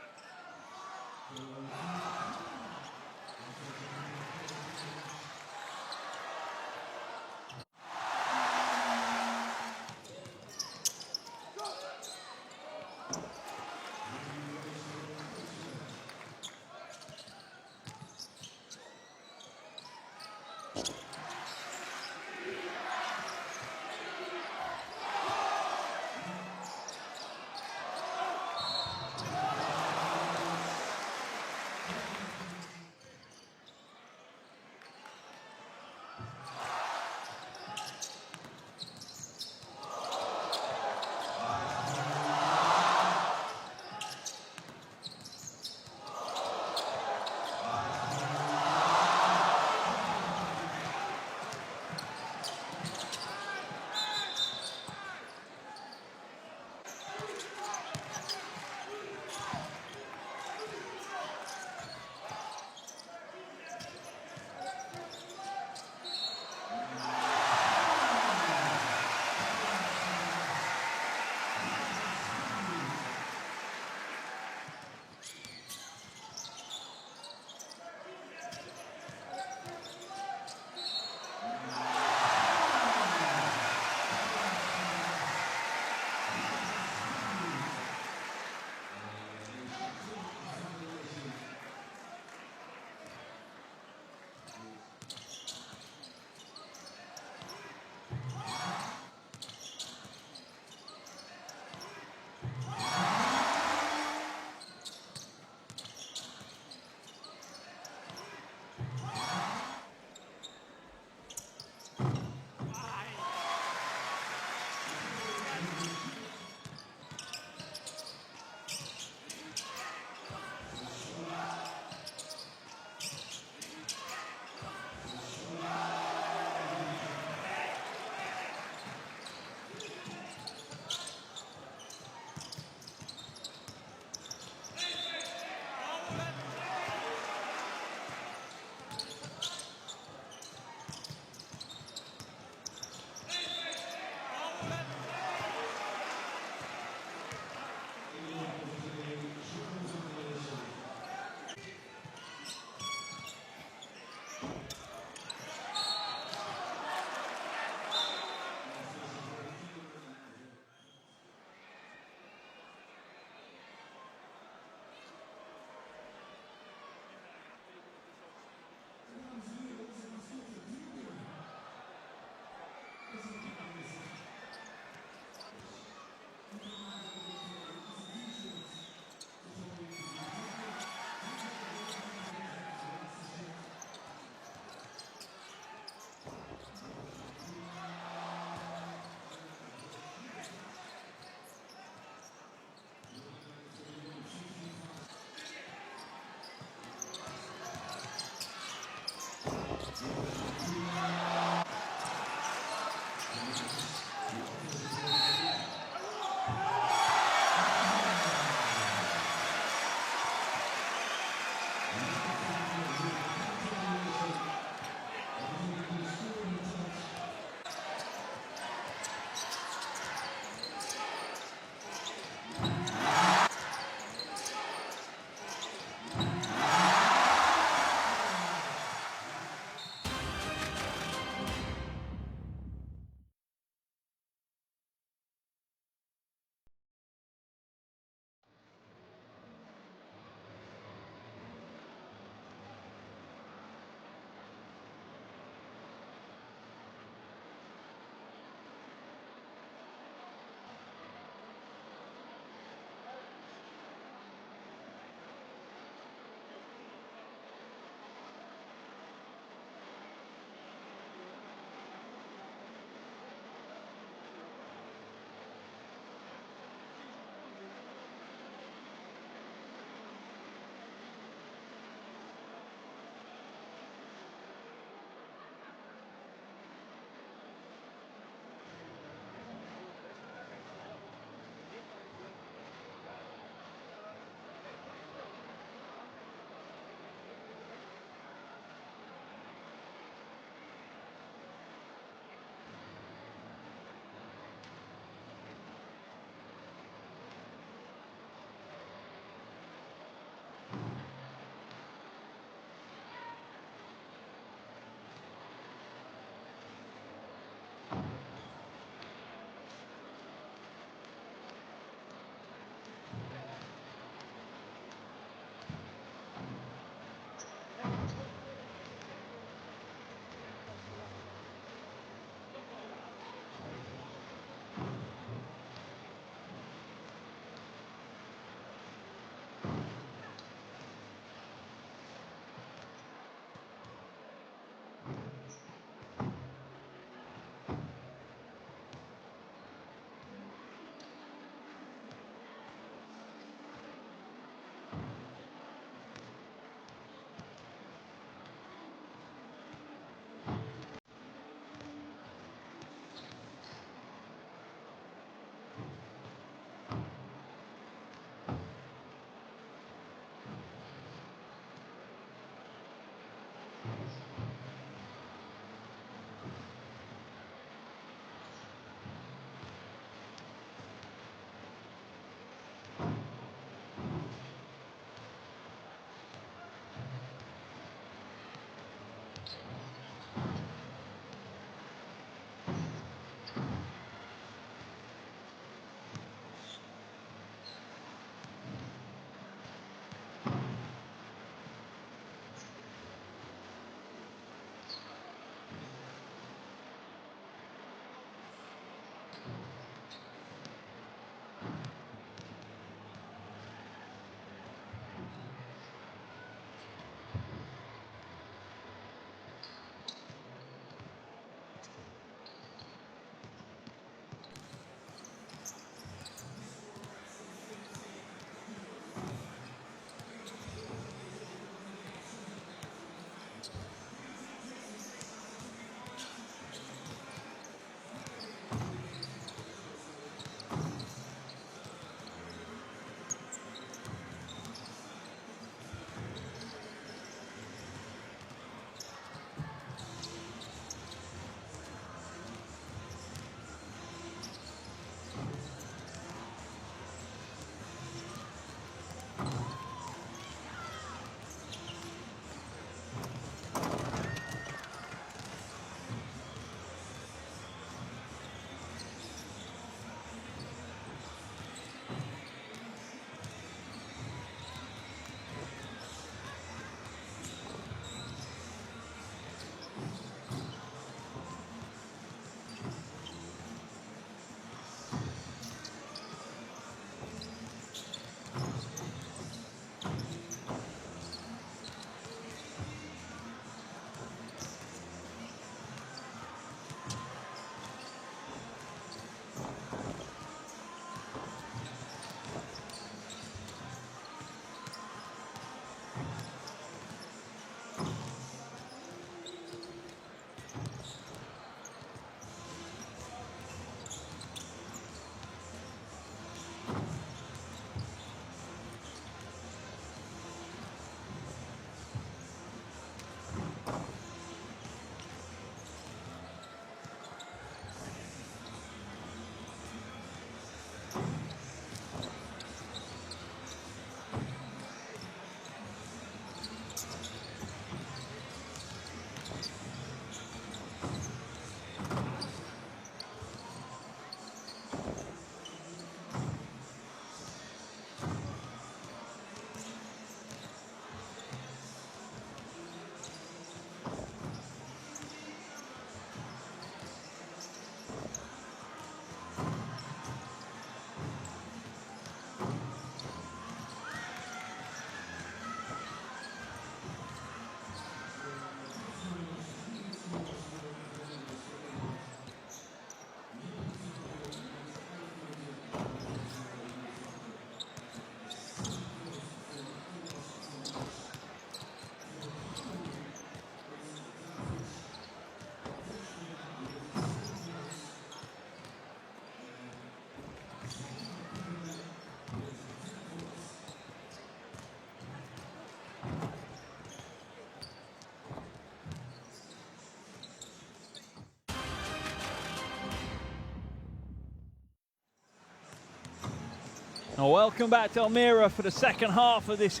Well, welcome back to Almere for the second half of this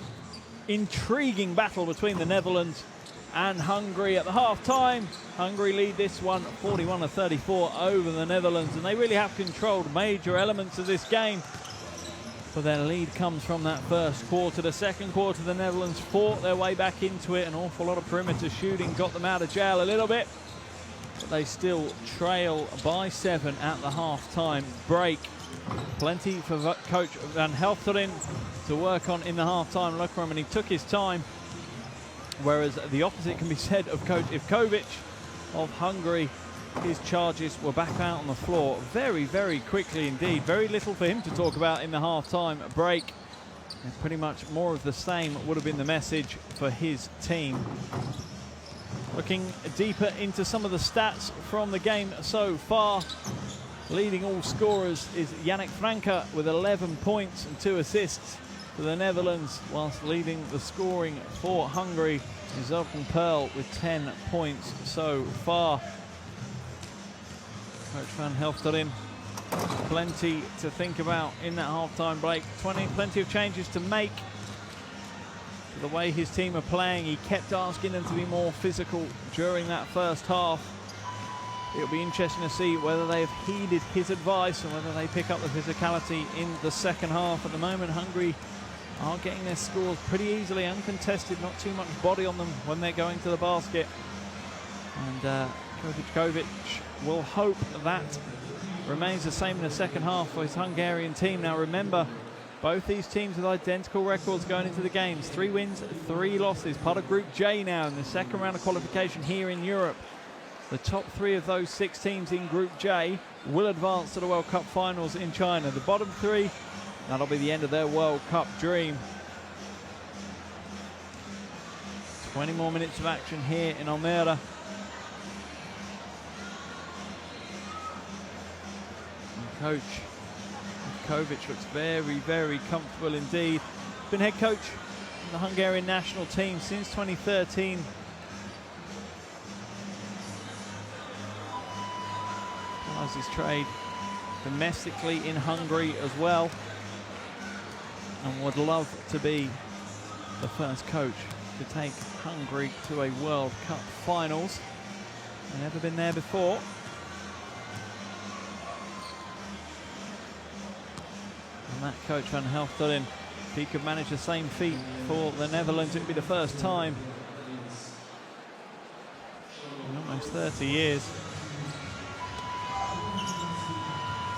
intriguing battle between the Netherlands and Hungary. At the half-time, Hungary lead this one 41-34 over the Netherlands, and they really have controlled major elements of this game. But their lead comes from that first quarter. The second quarter, the Netherlands fought their way back into it. An awful lot of perimeter shooting got them out of jail a little bit, but they still trail by 7 at the half-time break. Plenty for Coach Van Helfteren to work on in the half-time locker room, and he took his time. Whereas the opposite can be said of Coach Ivkovic of Hungary. His charges were back out on the floor very, very quickly indeed. Very little for him to talk about in the half-time break. And pretty much more of the same would have been the message for his team. Looking deeper into some of the stats from the game so far. Leading all scorers is Yannick Franke with 11 points and 2 assists for the Netherlands, whilst leading the scoring for Hungary is Zoltan Pearl with 10 points so far. Coach Van Helfteren, plenty to think about in that half-time break. Plenty of changes to make. The way his team are playing, he kept asking them to be more physical during that first half. It'll be interesting to see whether they've heeded his advice and whether they pick up the physicality in the second half. At the moment, Hungary are getting their scores pretty easily, uncontested, not too much body on them when they're going to the basket. And Coach Ivkovic will hope that remains the same in the second half for his Hungarian team. Now remember, both these teams with identical records going into the games. 3 wins, 3 losses. Part of Group J now in the second round of qualification here in Europe. The top 3 of those 6 teams in Group J will advance to the World Cup finals in China. The bottom 3, that'll be the end of their World Cup dream. 20 more minutes of action here in Almere. Coach Ivkovic looks very, very comfortable indeed. Been head coach of the Hungarian national team since 2013. Applies his trade domestically in Hungary as well, and would love to be the first coach to take Hungary to a World Cup finals. They've never been there before. And that Coach Van Helfteren, if he could manage the same feat for the Netherlands, it would be the first time in almost 30 years.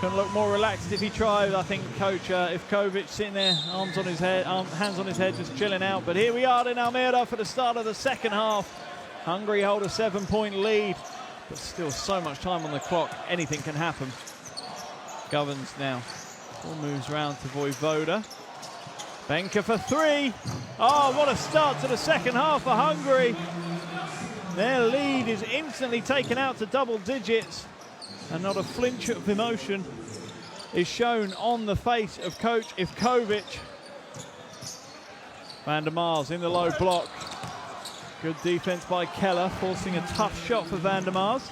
Couldn't look more relaxed if he tried. I think Coach Ivkovic sitting there, hands on his head, just chilling out. But here we are in Almere for the start of the second half. Hungary hold a 7-point lead, but still so much time on the clock. Anything can happen. Governs now. Ball moves round to Vojvoda. Benka for 3. Oh, what a start to the second half for Hungary. Their lead is instantly taken out to double digits, and not a flinch of emotion is shown on the face of Coach Ivkovic. Van der Mars in the low block. Good defense by Keller, forcing a tough shot for Van der Mars.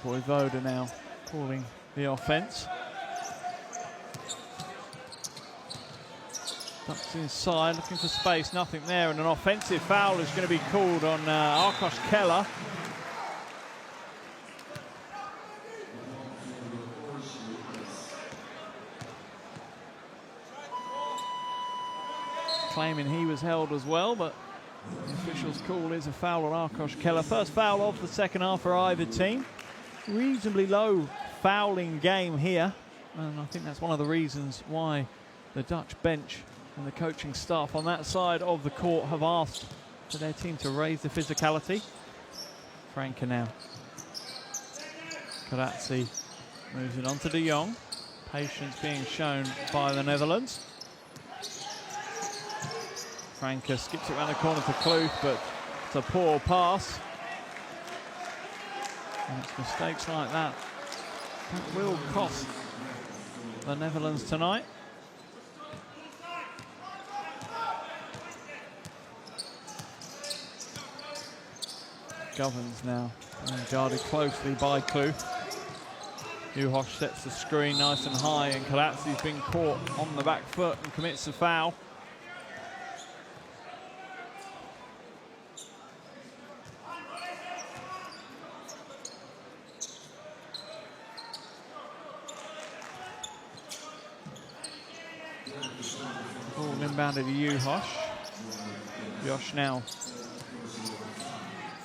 Vojvoda now calling the offense. Ducks inside, looking for space, nothing there, and an offensive foul is going to be called on Ákos Keller. Claiming he was held as well, but the official's call is a foul on Ákos Keller. First foul of the second half for either team. Reasonably low fouling game here, and I think that's one of the reasons why the Dutch bench and the coaching staff on that side of the court have asked for their team to raise the physicality. Franke now. Karatzi moves it on to de Jong. Patience being shown by the Netherlands. Franke skips it around the corner to Kloof, but it's a poor pass. And it's mistakes like that will cost the Netherlands tonight. Governs now And guarded closely by Kluth. Juhoš sets the screen nice and high, and Kalatsi's been caught on the back foot and commits a foul. Ball inbounded to Juhoš. Josh now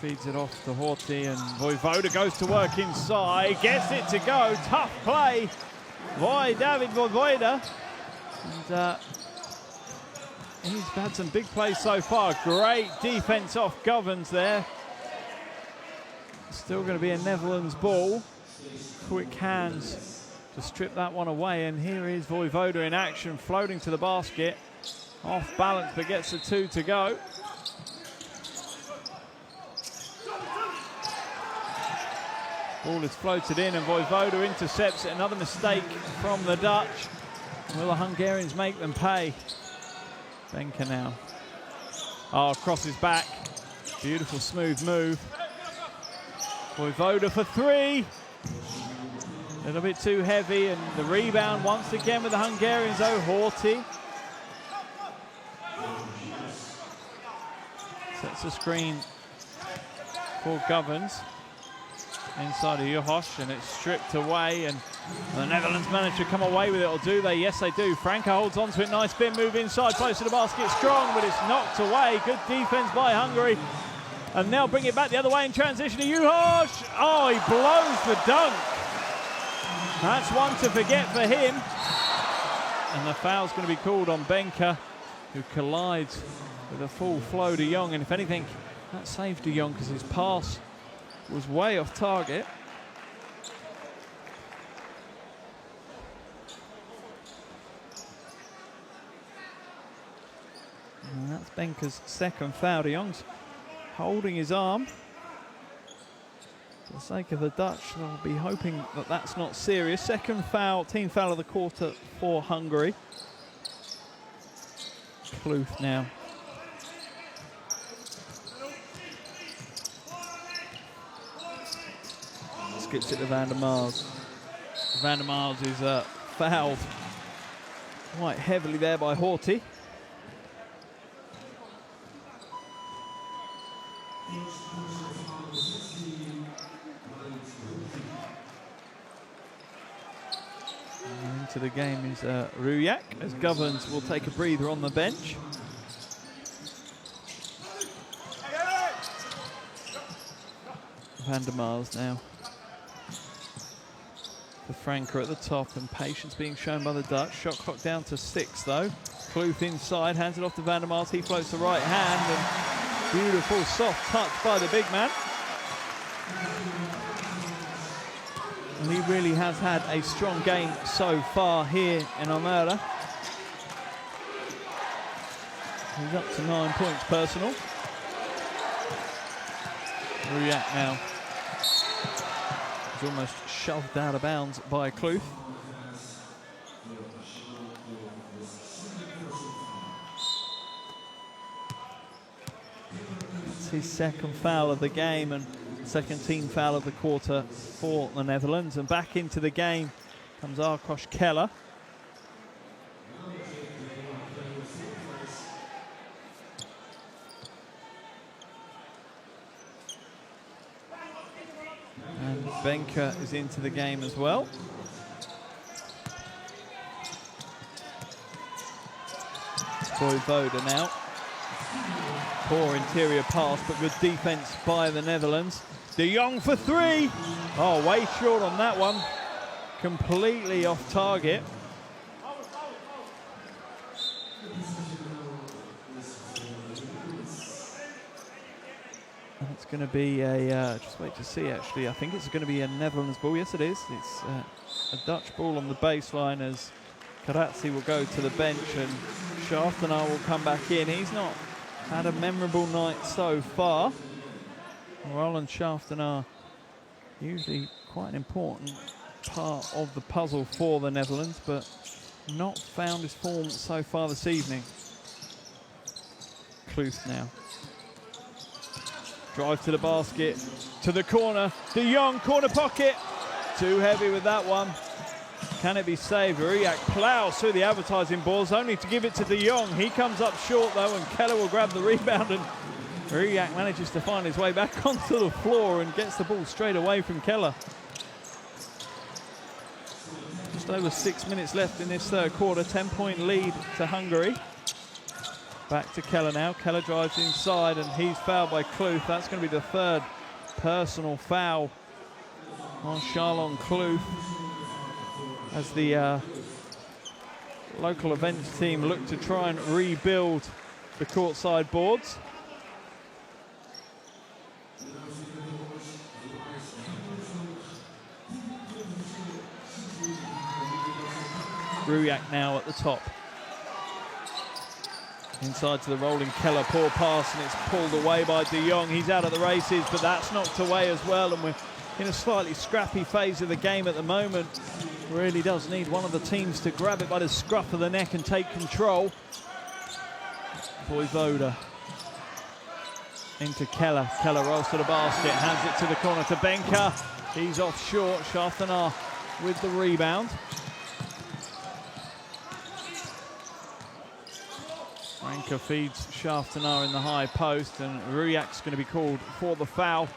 feeds it off to Horty, and Vojvoda goes to work inside, gets it to go, tough play by David Vojvoda. And he's had some big plays so far. Great defense off Governs there. Still going to be a Netherlands ball. Quick hands to strip that one away, and here is Vojvoda in action, floating to the basket. Off balance, but gets the 2 to go. Ball is floated in, and Vojvoda intercepts it. Another mistake from the Dutch. Will the Hungarians make them pay? Benka now. Oh, crosses back. Beautiful smooth move. Vojvoda for 3. A little bit too heavy, and the rebound once again with the Hungarians. Oh, Horty. Sets the screen for Governs. Inside of Juhoš, and it's stripped away, and the Netherlands manage to come away with it, or do they? Yes, they do. Franke holds on to it. Nice spin move inside, close to the basket. Strong, but it's knocked away. Good defense by Hungary. And they'll bring it back the other way in transition to Juhoš. Oh, he blows the dunk. That's one to forget for him. And the foul's going to be called on Benka, who collides with a full flow de Jong. And if anything, that saved de Jong because his pass was way off target. And that's Benka's second foul. De Jong's holding his arm. For the sake of the Dutch, they'll be hoping that that's not serious. Second foul, team foul of the quarter for Hungary. Kluth now. Skips it to Van der Mars. Van der Mars is fouled quite heavily there by Horty. And into the game is Rujak, as Governs will take a breather on the bench. Van der Mars now. The Franke at the top, and patience being shown by the Dutch. Shot clock down to 6 though. Kluth inside, hands it off to Van der Mars. He floats the right hand, and beautiful soft touch by the big man. And he really has had a strong game so far here in Almere. He's up to 9 points personal. Rujak now. He's almost shoved out of bounds by Kluth. It's his second foul of the game, and second team foul of the quarter for the Netherlands. And back into the game comes Arkosh Keller. And Benka is into the game as well. Vojvoda now. Poor interior pass, but good defense by the Netherlands. De Jong for 3. Oh, way short on that one. Completely off target. And it's going to be a, just wait to see actually, I think it's going to be a Netherlands ball. Yes, it is. It's a Dutch ball on the baseline, as Karatzi will go to the bench and Schaftenaar will come back in. He's not had a memorable night so far. Roland Schaftenaar, usually quite an important part of the puzzle for the Netherlands, but not found his form so far this evening. Kluth now. Drive to the basket, to the corner. De Jong, corner pocket. Too heavy with that one. Can it be saved? Rujak plows through the advertising balls, only to give it to De Jong. He comes up short though, and Keller will grab the rebound, and Rujak manages to find his way back onto the floor and gets the ball straight away from Keller. Just over 6 minutes left in this third quarter. 10-point lead to Hungary. Back to Keller now. Keller drives inside and he's fouled by Kluth. That's going to be the third personal foul on Charlon Kluth as the local events team look to try and rebuild the courtside boards. Rujak now at the top. Inside to the rolling Keller, poor pass, and it's pulled away by De Jong. He's out of the races, but that's knocked away as well, and we're in a slightly scrappy phase of the game at the moment. Really does need one of the teams to grab it by the scruff of the neck and take control. Vojvoda into Keller. Keller rolls to the basket, hands it to the corner to Benka. He's off short. Schaffner with the rebound. Franka feeds Schaffner in the high post, and Rujak's going to be called for the foul.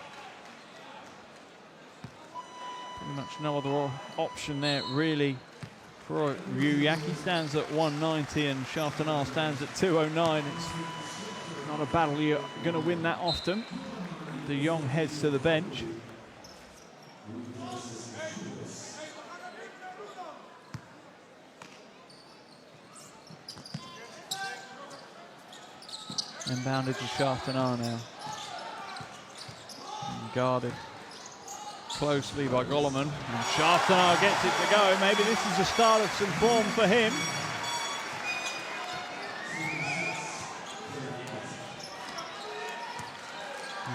Pretty much no other option there, really, for Rujak. He stands at 190 and Schaffner stands at 209. It's not a battle you're going to win that often. De Jong heads to the bench. Inbounded to Schaffner now. And guarded closely by Golleman. And Schaffner gets it to go. Maybe this is the start of some form for him.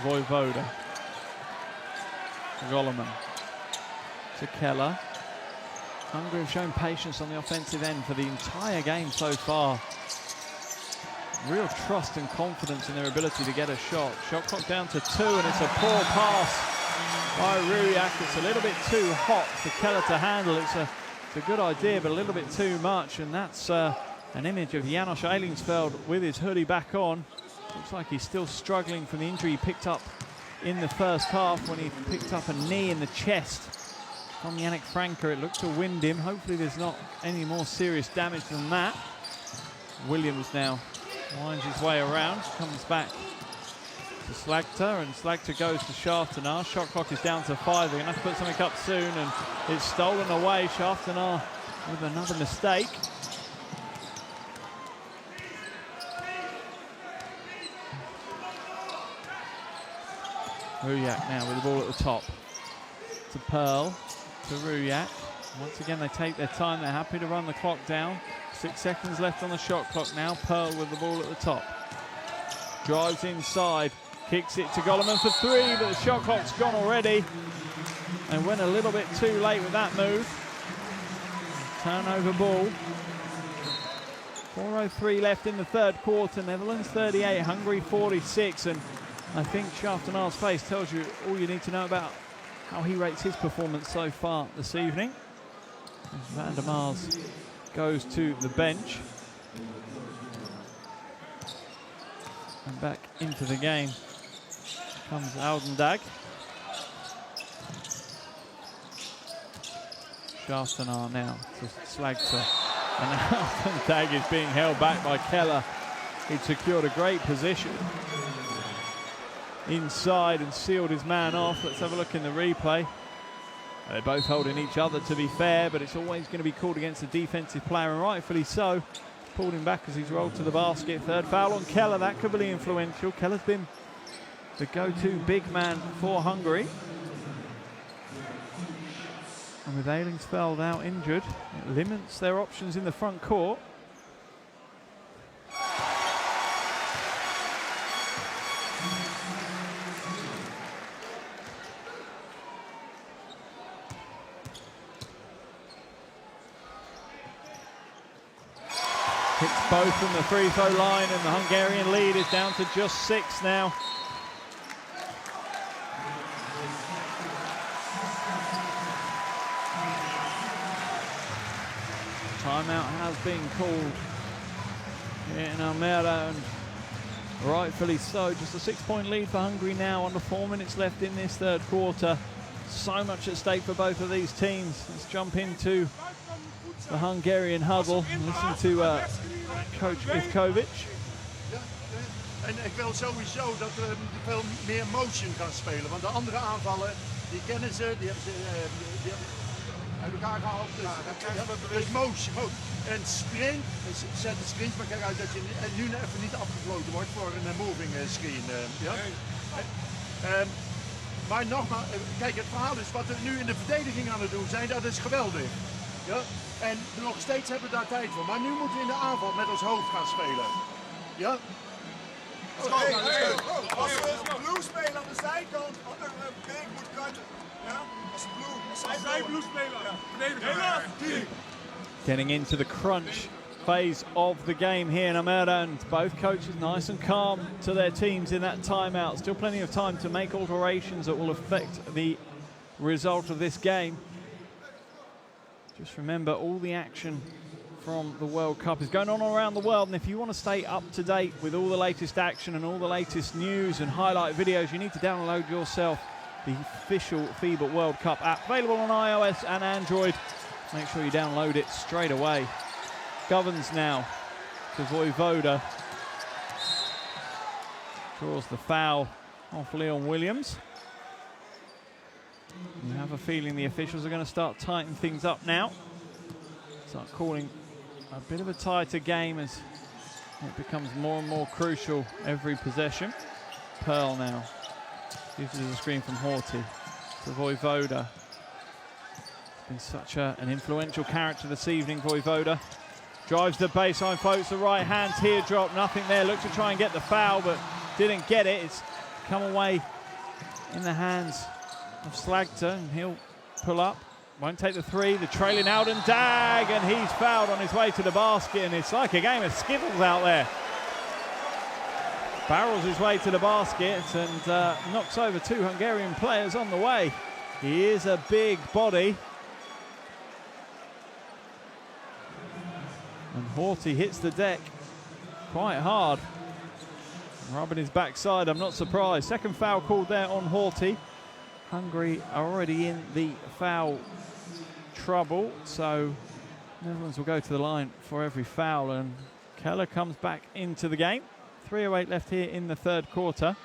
Vojvoda. Golleman. To Keller. Hungary have shown patience on the offensive end for the entire game so far. Real trust and confidence in their ability to get a shot. Shot clock down to 2, and it's a poor pass by Rujak. It's a little bit too hot for Keller to handle. It's a good idea, but a little bit too much, and that's an image of Janos Eilingsfeld with his hoodie back on. Looks like he's still struggling from the injury he picked up in the first half when he picked up a knee in the chest from Yannick Franka. It looked to wind him. Hopefully there's not any more serious damage than that. Williams now winds his way around, comes back to Slagter, and Slagter goes to Schaffner. Shot clock is down to 5. They're going to have to put something up soon, and it's stolen away. Schaffner with another mistake. Rujak now with the ball at the top. To Pearl, to Rujak. Once again, they take their time. They're happy to run the clock down. 6 seconds left on the shot clock now. Pearl with the ball at the top. Drives inside. Kicks it to Golleman for 3, but the shot clock's gone already. And went a little bit too late with that move. Turnover ball. 4:03 left in the third quarter. Netherlands 38, Hungary 46. And I think Schaffner's face tells you all you need to know about how he rates his performance so far this evening. Van der Mars goes to the bench. And back into the game comes Aldendag. Schaffner now to Slagter. And Aldendag is being held back by Keller. He'd secured a great position inside and sealed his man off. Let's have a look in the replay. They're both holding each other, to be fair, but it's always going to be called against a defensive player, and rightfully so. Pulled him back as he's rolled to the basket. Third foul on Keller. That could be influential. Keller's been the go-to big man for Hungary. And with Eilingsfeld out injured, it limits their options in the front court. Hits both from the free throw line, and the Hungarian lead is down to just 6 now. Timeout has been called in Almere, and rightfully so. Just a 6-point lead for Hungary now, under 4 minutes left in this third quarter. So much at stake for both of these teams. Let's jump into the Hungarian huddle and listen to Coach Ivkovic. Ja, en ik wil sowieso dat we veel meer motion gaan spelen. Want de andere aanvallen, die kennen ze, die hebben ze uit elkaar gehaald. Dus motion. En sprint, zet de sprint maar kijk uit dat je nu even niet afgefloten wordt voor een moving screen. Ja? Maar nogmaals, kijk, het verhaal is wat we nu in de verdediging aan het doen zijn, dat is geweldig. Ja? En nog steeds hebben we daar tijd voor. Maar nu moeten we in de aanval met ons hoofd gaan spelen. Ja? Als we blue spelen aan de zijkant, andere big moet cutten. Ja? Als zij blue spelen, verdedigen. Getting into the crunch phase of the game here in Almere, and both coaches nice and calm to their teams in that timeout. Still plenty of time to make alterations that will affect the result of this game. Just remember, all the action from the World Cup is going on all around the world, and if you want to stay up to date with all the latest action and all the latest news and highlight videos, you need to download yourself the official FIBA World Cup app, available on iOS and Android. Make sure you download it straight away. Governs now to Voivoda. Draws the foul off Leon Williams. You have a feeling the officials are going to start tightening things up now. Start calling a bit of a tighter game as it becomes more and more crucial every possession. Pearl now uses a screen from Horty to Voivoda. Been such an influential character this evening, Voivoda. Drives the baseline, folks, the right hand teardrop, nothing there. Looks to try and get the foul, but didn't get it. It's come away in the hands of Slagter, and he'll pull up. Won't take the three, the trailing Alden Dag, and he's fouled on his way to the basket, and it's like a game of skittles out there. Barrels his way to the basket and knocks over two Hungarian players on the way. He is a big body. And Horty hits the deck quite hard. Rubbing his backside, I'm not surprised. Second foul called there on Horty. Hungary are already in the foul trouble, so Netherlands will go to the line for every foul, and Keller comes back into the game. 3:08 left here in the third quarter.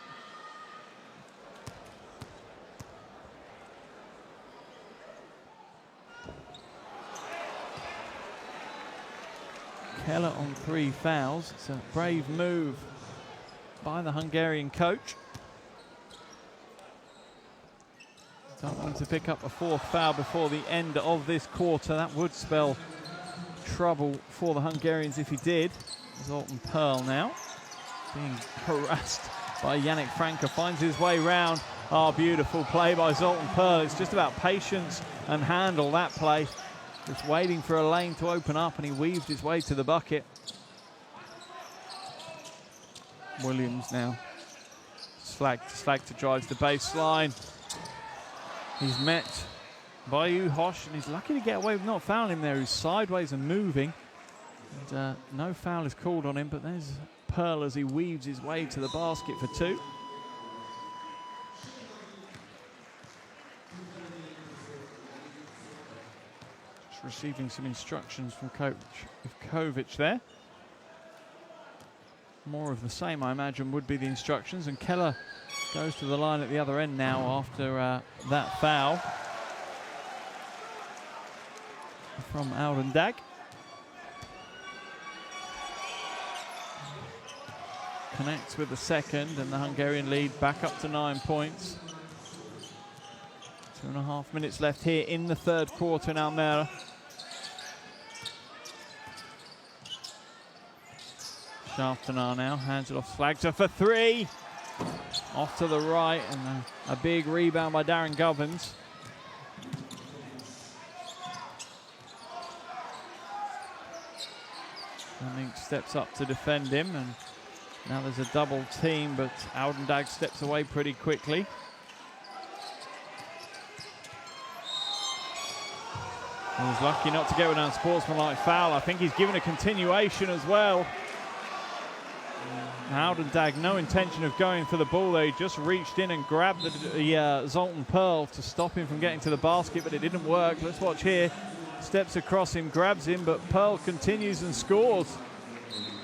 Keller on 3 fouls. It's a brave move by the Hungarian coach. Don't want to pick up a 4th foul before the end of this quarter. That would spell trouble for the Hungarians if he did. Zoltan Pearl now being harassed by Yannick Franke, finds his way round. Oh, beautiful play by Zoltan Pearl. It's just about patience and handle, that play. Just waiting for a lane to open up, and he weaved his way to the bucket. Williams now. Slagter drives the baseline. He's met by Uhosh, and he's lucky to get away with not fouling him there. He's sideways and moving. And no foul is called on him, but there's Pearl as he weaves his way to the basket for 2. Just receiving some instructions from Coach Ivkovic there. More of the same, I imagine, would be the instructions. And Keller goes to the line at the other end now after that foul from Alden Dag. Connects with the second, and the Hungarian lead back up to 9 points. 2.5 minutes left here in the third quarter in Almere. Scharftenar now hands it off Slagter for 3. Off to the right, and a big rebound by Darren Govins. Mink steps up to defend him, and now there's a double team, but Alden Dag steps away pretty quickly. He was lucky not to get with an unsportsmanlike foul. I think he's given a continuation as well. Oudendag, no intention of going for the ball there. He just reached in and grabbed the Zoltan Pearl to stop him from getting to the basket, but it didn't work. Let's watch here. Steps across him, grabs him, but Pearl continues and scores.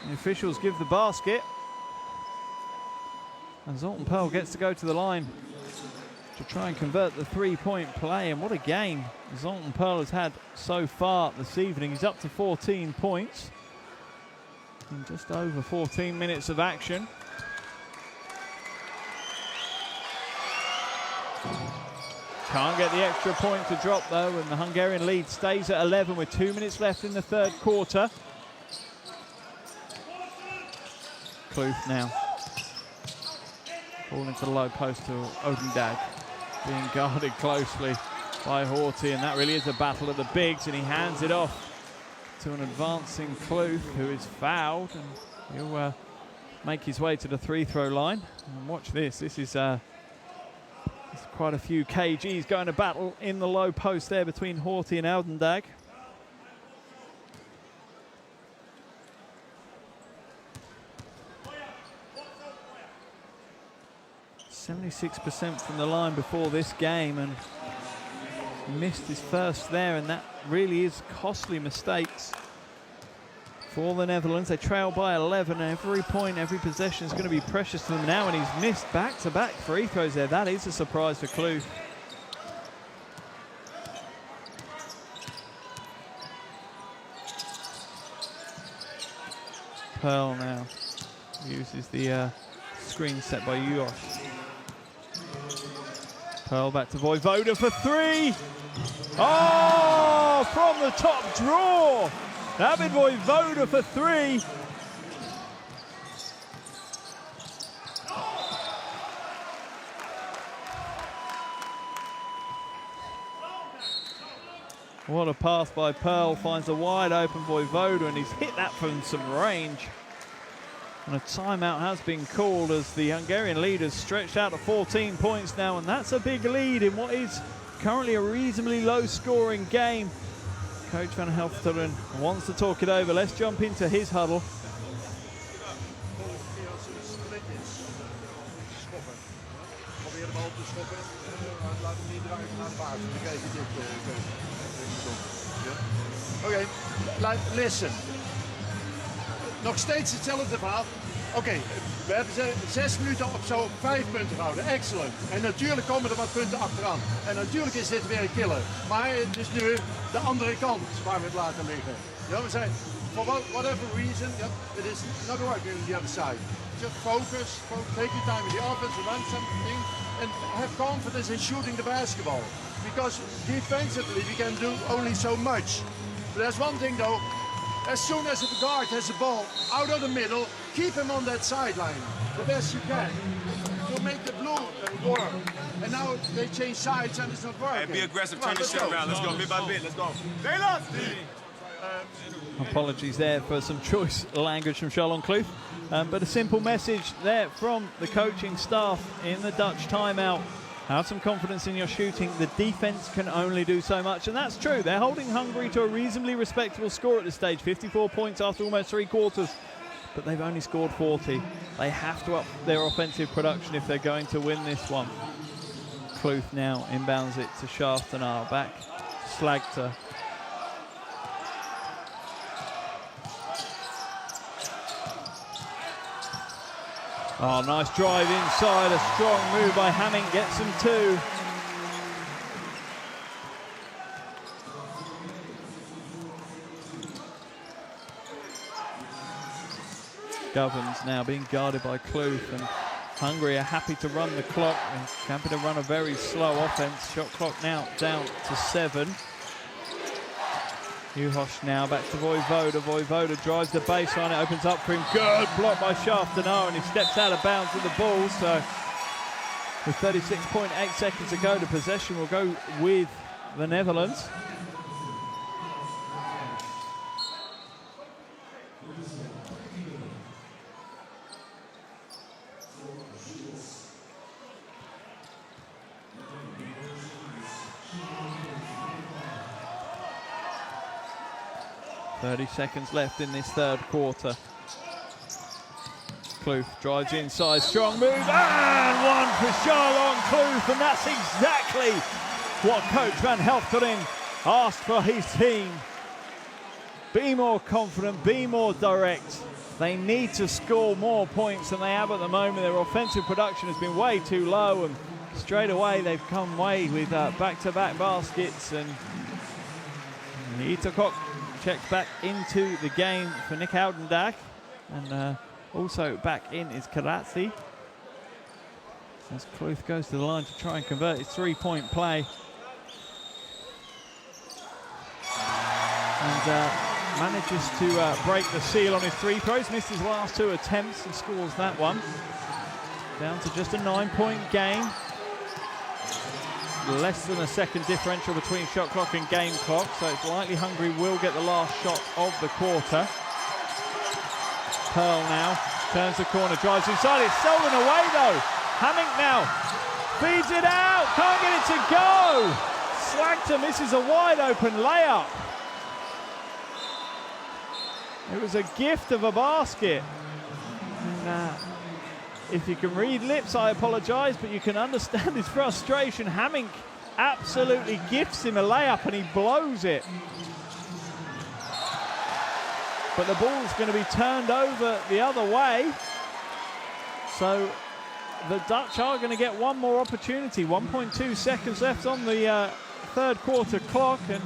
The officials give the basket. And Zoltan Pearl gets to go to the line to try and convert the three-point play. And what a game Zoltan Pearl has had so far this evening. He's up to 14 points in just over 14 minutes of action. Can't get the extra point to drop though, and the Hungarian lead stays at 11 with 2 minutes left in the third quarter. Kloof now. Ball into the low post to Oudendag. Being guarded closely by Horty, and that really is a battle of the bigs, and he hands it off to an advancing Kloof, who is fouled, and he'll make his way to the free-throw line. And watch this. This is quite a few kgs going to battle in the low post there between Horty and Oudendag. .76% from the line before this game, and missed his first there, and that really is costly mistakes for the Netherlands. They trail by 11. Every point, every possession is going to be precious to them now, and he's missed back-to-back free throws there. That is a surprise for Kloof. Pearl now uses the screen set by Uos. Pearl back to Vojvoda for three. Oh, from the top draw. David Vojvoda for three. What a pass by Pearl. Finds a wide open Vojvoda, and he's hit that from some range. And a timeout has been called as the Hungarian leaders stretched out to 14 points now, and that's a big lead in what is currently a reasonably low-scoring game. Coach Van Helfteren wants to talk it over. Let's jump into his huddle. Okay, listen. Nog steeds hetzelfde verhaal. Oké, we hebben 6 minuten op zo 5 punten gehouden. Excellent. En natuurlijk komen er wat punten achteraan. En natuurlijk is dit weer een killer. Maar het is nu de andere kant waar we het laten liggen. Ja, we zijn, for whatever reason, it is not working on the other side. Just focus, take your time in the offense, run something, and have confidence in shooting the basketball. Because defensively we can do only so much. But there's one thing though. As soon as the guard has the ball out of the middle, keep him on that sideline the best you can to make the blue work. And now they change sides and it's not working. Hey, be aggressive, turn this shit around. Let's go, bit by bit, let's go. Apologies there for some choice language from Charlotte Kloof. But a simple message there from the coaching staff in the Dutch timeout. Have some confidence in your shooting. The defense can only do so much, and that's true. They're holding Hungary to a reasonably respectable score at this stage, 54 points after almost 3 quarters, but they've only scored 40. They have to up their offensive production if they're going to win this one. Kloof now inbounds it to Schaftenaar, back Slagter. Oh, nice drive inside, a strong move by Hamming, gets him 2. Govens now being guarded by Kloof, and Hungary are happy to run the clock and happy to run a very slow offense. Shot clock now down to 7. Uhosh now back to Vojvoda. Vojvoda drives the baseline. It opens up for him. Good block by Schaftenaar, and he steps out of bounds with the ball. So with 36.8 seconds to go, the possession will go with the Netherlands. 30 seconds left in this third quarter. Kloof drives inside, strong move, and one for Charlon Kloof, and that's exactly what Coach Van Helfteren asked for his team. Be more confident, be more direct. They need to score more points than they have at the moment. Their offensive production has been way too low, and straight away they've come away with back-to-back baskets. And Itakok checks back into the game for Nick Oudendak, and also back in is Karatzi. As Kloof goes to the line to try and convert his three-point play. And manages to break the seal on his three throws, missed his last two attempts and scores that one. Down to just a 9-point game. Less than a second differential between shot clock and game clock, so it's likely Hungary will get the last shot of the quarter. Pearl now turns the corner, drives inside, it's stolen away though. Hamming now feeds it out, can't get it to go. Slagter misses a wide open layup. It was a gift of a basket. And, if you can read lips, I apologise, but you can understand his frustration. Hamming absolutely gifts him a layup and he blows it. But the ball's going to be turned over the other way. So the Dutch are going to get one more opportunity. 1.2 seconds left on the third quarter clock, and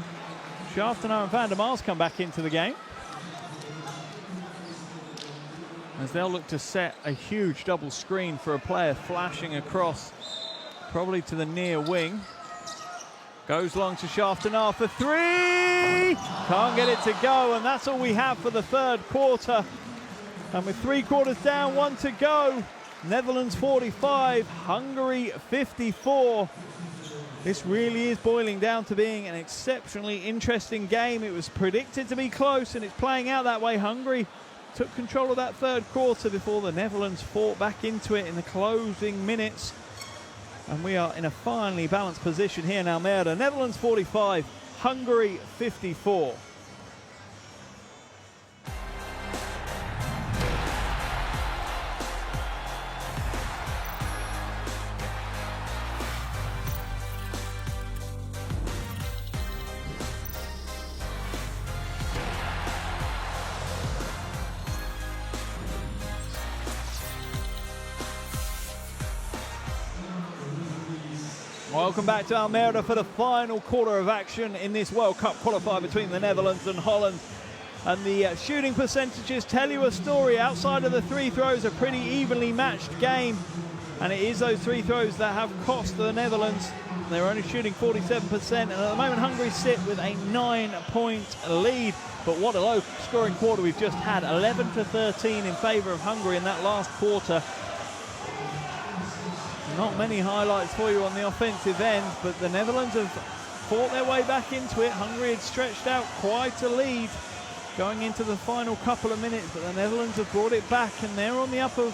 Schaftenaar and Van der Mars come back into the game, as they'll look to set a huge double screen for a player flashing across, probably to the near wing. Goes long to Schaftenaar for three! Can't get it to go, and that's all we have for the third quarter. And with 3 quarters down, 1 to go, Netherlands 45, Hungary 54. This really is boiling down to being an exceptionally interesting game. It was predicted to be close, and it's playing out that way. Hungary took control of that third quarter before the Netherlands fought back into it in the closing minutes. And we are in a finely balanced position here in Almere. Netherlands 45, Hungary 54. Welcome back to Almere for the final quarter of action in this World Cup qualifier between the Netherlands and Holland. And the shooting percentages tell you a story. Outside of the three throws, a pretty evenly matched game. And it is those three throws that have cost the Netherlands. They're only shooting 47%. And at the moment, Hungary sit with a 9-point lead. But what a low-scoring quarter we've just had. 11-13 in favour of Hungary in that last quarter. Not many highlights for you on the offensive end, but the Netherlands have fought their way back into it. Hungary had stretched out quite a lead going into the final couple of minutes, but the Netherlands have brought it back, and they're on the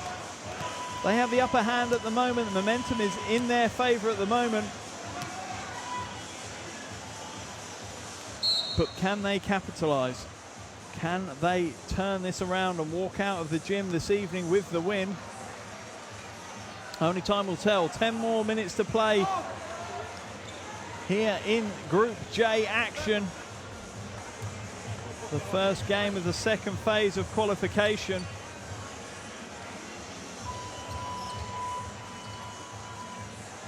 they have the upper hand at the moment. The momentum is in their favour at the moment. But can they capitalise? Can they turn this around and walk out of the gym this evening with the win? Only time will tell. 10 more minutes to play here in Group J action. The first game of the second phase of qualification.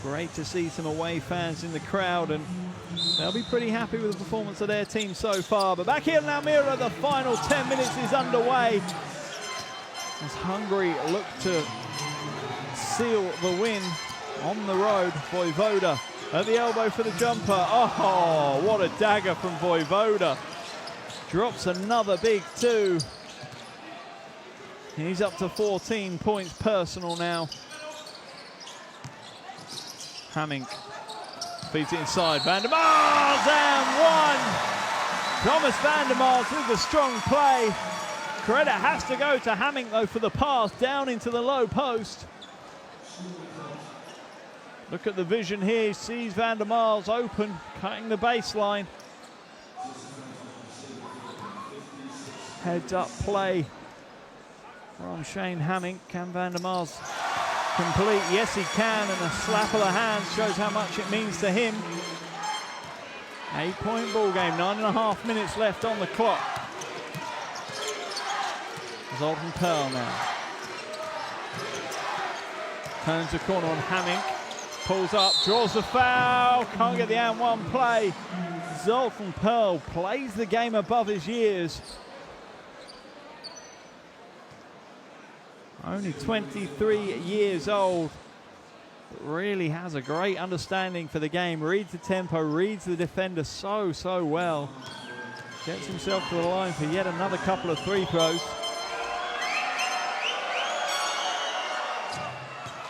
Great to see some away fans in the crowd, and they'll be pretty happy with the performance of their team so far. But back here in Almere, the final 10 minutes is underway as Hungary look to seal the win on the road. Vojvoda at the elbow for the jumper. Oh, what a dagger from Vojvoda. Drops another big two. He's up to 14 points personal now. Hamming feeds it inside. Van der Mars and one. Thomas Van der Mars with the strong play. Credit has to go to Hamming though for the pass down into the low post. Look at the vision here, sees Van der Mars open, cutting the baseline. Heads up play from Shane Hamming. Can Van der Mars complete? Yes, he can, and a slap of the hand shows how much it means to him. 8-point ball game, 9.5 minutes left on the clock. Zoltan Pearl now. Turns the corner on Hamming. Pulls up, draws the foul, can't get the and one play. Zoltan Pearl plays the game above his years. Only 23 years old, but really has a great understanding for the game. Reads the tempo, reads the defender so well. Gets himself to the line for yet another couple of free throws.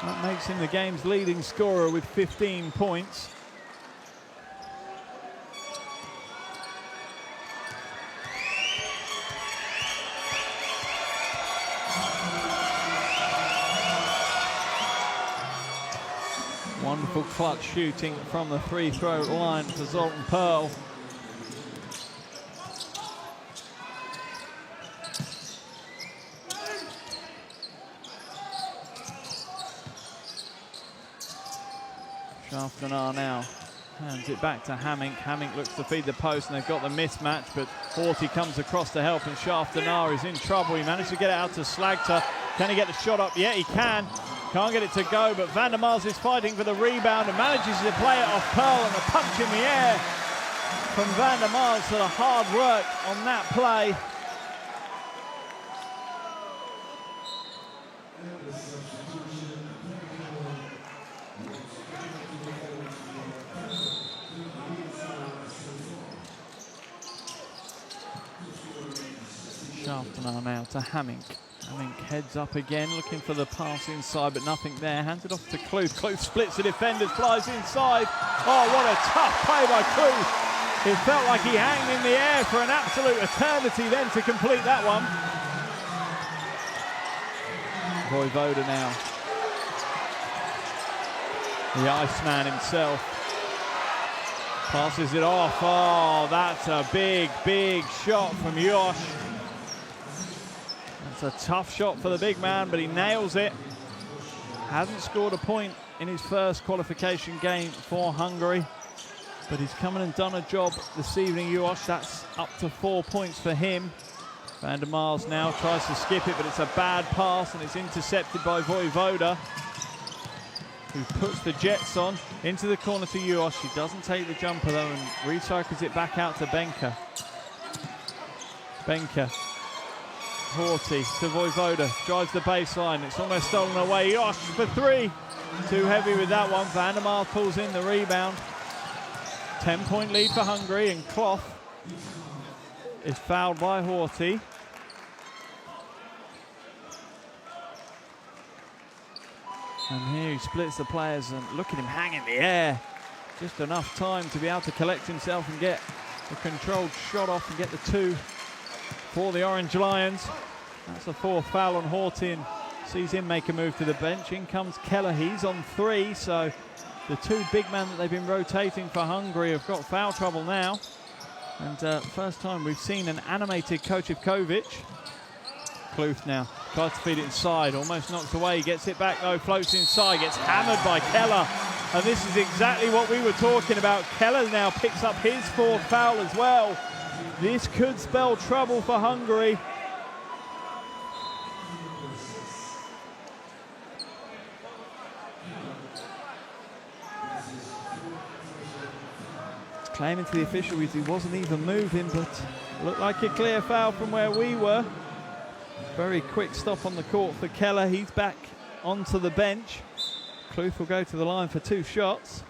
That makes him the game's leading scorer with 15 points. Wonderful clutch shooting from the free throw line for Zoltan Pearl. Shaftanar now hands it back to Hamming. Hamming looks to feed the post, and they've got the mismatch, but Horty comes across to help, and Shaftanar is in trouble. He managed to get it out to Slagter. Can he get the shot up? Yeah, he can. Can't get it to go, but Van der Mars is fighting for the rebound and manages to play it off Pearl, and a punch in the air from Van der Mars for the hard work on that play. Shaftanar now to Hamming. Hamming heads up again, looking for the pass inside, but nothing there. Hands it off to Kluth. Kluth splits the defenders, flies inside. Oh, what a tough play by Kluth. It felt like he hung in the air for an absolute eternity then to complete that one. Voivoda now. The Iceman himself. Passes it off. Oh, that's a big shot from Josh. It's a tough shot for the big man, but he nails it. Hasn't scored a point in his first qualification game for Hungary, but he's come in and done a job this evening, Josh. That's up to 4 points for him. Van der Mars now tries to skip it, but it's a bad pass, and it's intercepted by Voivoda, who puts the Jets on into the corner to Josh. He doesn't take the jumper, though, and recycles it back out to Benka. Benka. Horty to Voivoda, drives the baseline, it's almost stolen away. Josh for three, too heavy with that one. Van der Mars pulls in the rebound. 10-point lead for Hungary, and Cloth is fouled by Horty. And here he splits the players, and look at him hang in the air. Just enough time to be able to collect himself and get a controlled shot off and get the two for the Orange Lions. That's a fourth foul on Horty, and sees him make a move to the bench. In comes Keller, he's on three, so the two big men that they've been rotating for Hungary have got foul trouble now. And first time we've seen an animated Kocivkovic. Kluth now tries to feed it inside, almost knocked away, gets it back though, floats inside, gets hammered by Keller. And this is exactly what we were talking about. Keller now picks up his fourth foul as well. This could spell trouble for Hungary. It's claiming to the official he wasn't even moving, but looked like a clear foul from where we were. Very quick stop on the court for Keller. He's back onto the bench. Kluth will go to the line for two shots.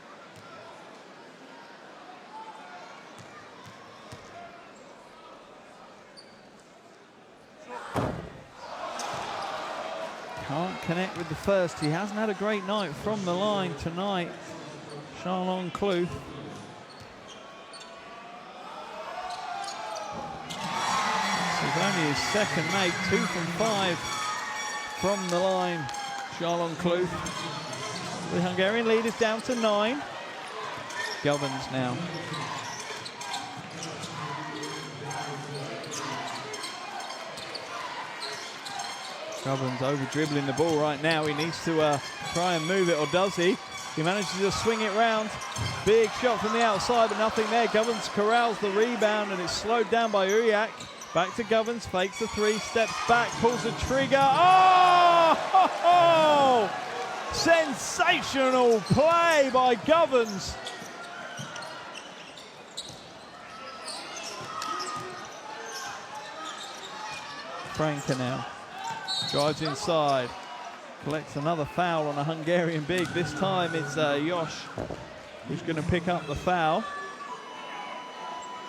Can't connect with the first. He hasn't had a great night from the line tonight, Charlon Kluth. This is only his second make, 2 from 5 from the line, Charlon Kluth. The Hungarian lead is down to 9. Govens now. Govern's over dribbling the ball right now. He needs to try and move it, or does he? He manages to swing it round. Big shot from the outside, but nothing there. Govern's corrals the rebound, and it's slowed down by Uriak. Back to Govern's, fakes the three, steps back, pulls the trigger. Oh! Sensational play by Govern's. Franka now drives inside, collects another foul on a Hungarian big. This time it's Josh who's going to pick up the foul.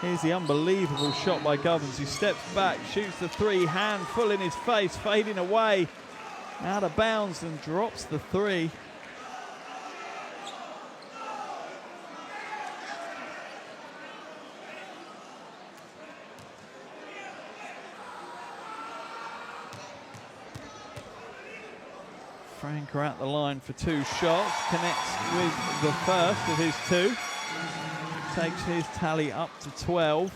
Here's the unbelievable shot by Govern's. He steps back, shoots the three, hand full in his face, fading away, out of bounds, and drops the three. Franka at the line for two shots, connects with the first of his two, takes his tally up to 12.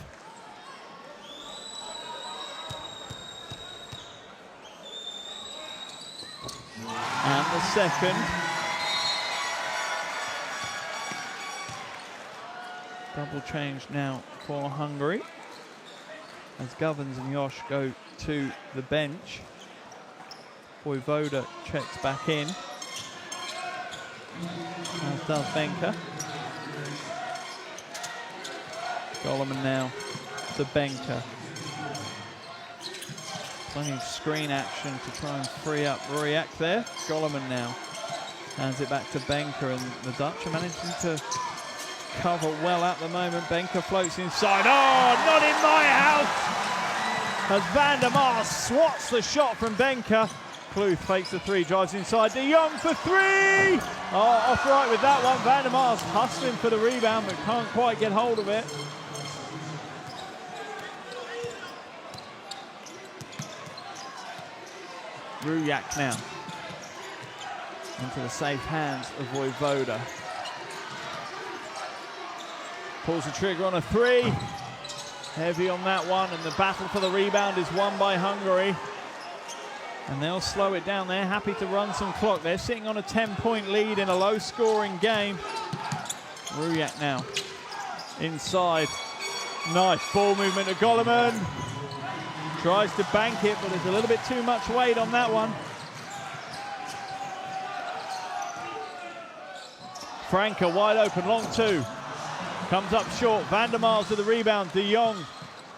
And the second. Double change now for Hungary, as Govens and Josh go to the bench. Voivoda checks back in, as does Benka. Goleman now to Benka. Plenty of screen action to try and free up Ruriak there. Goleman now hands it back to Benka, and the Dutch are managing to cover well at the moment. Benka floats inside. Oh, not in my house! As Van der Mars swats the shot from Benka. Kluth fakes the three, drives inside. De Jong for three! Oh, off right with that one. Van der Mars hustling for the rebound, but can't quite get hold of it. Ruriak now into the safe hands of Voivoda. Pulls the trigger on a three. Heavy on that one, and the battle for the rebound is won by Hungary. And they'll slow it down. They're happy to run some clock. They're sitting on a 10-point lead in a low-scoring game. Ruriak now inside. Nice ball movement to Goleman. Tries to bank it, but there's a little bit too much weight on that one. Franka wide open, long two. Comes up short. Van der Mars with the rebound. De Jong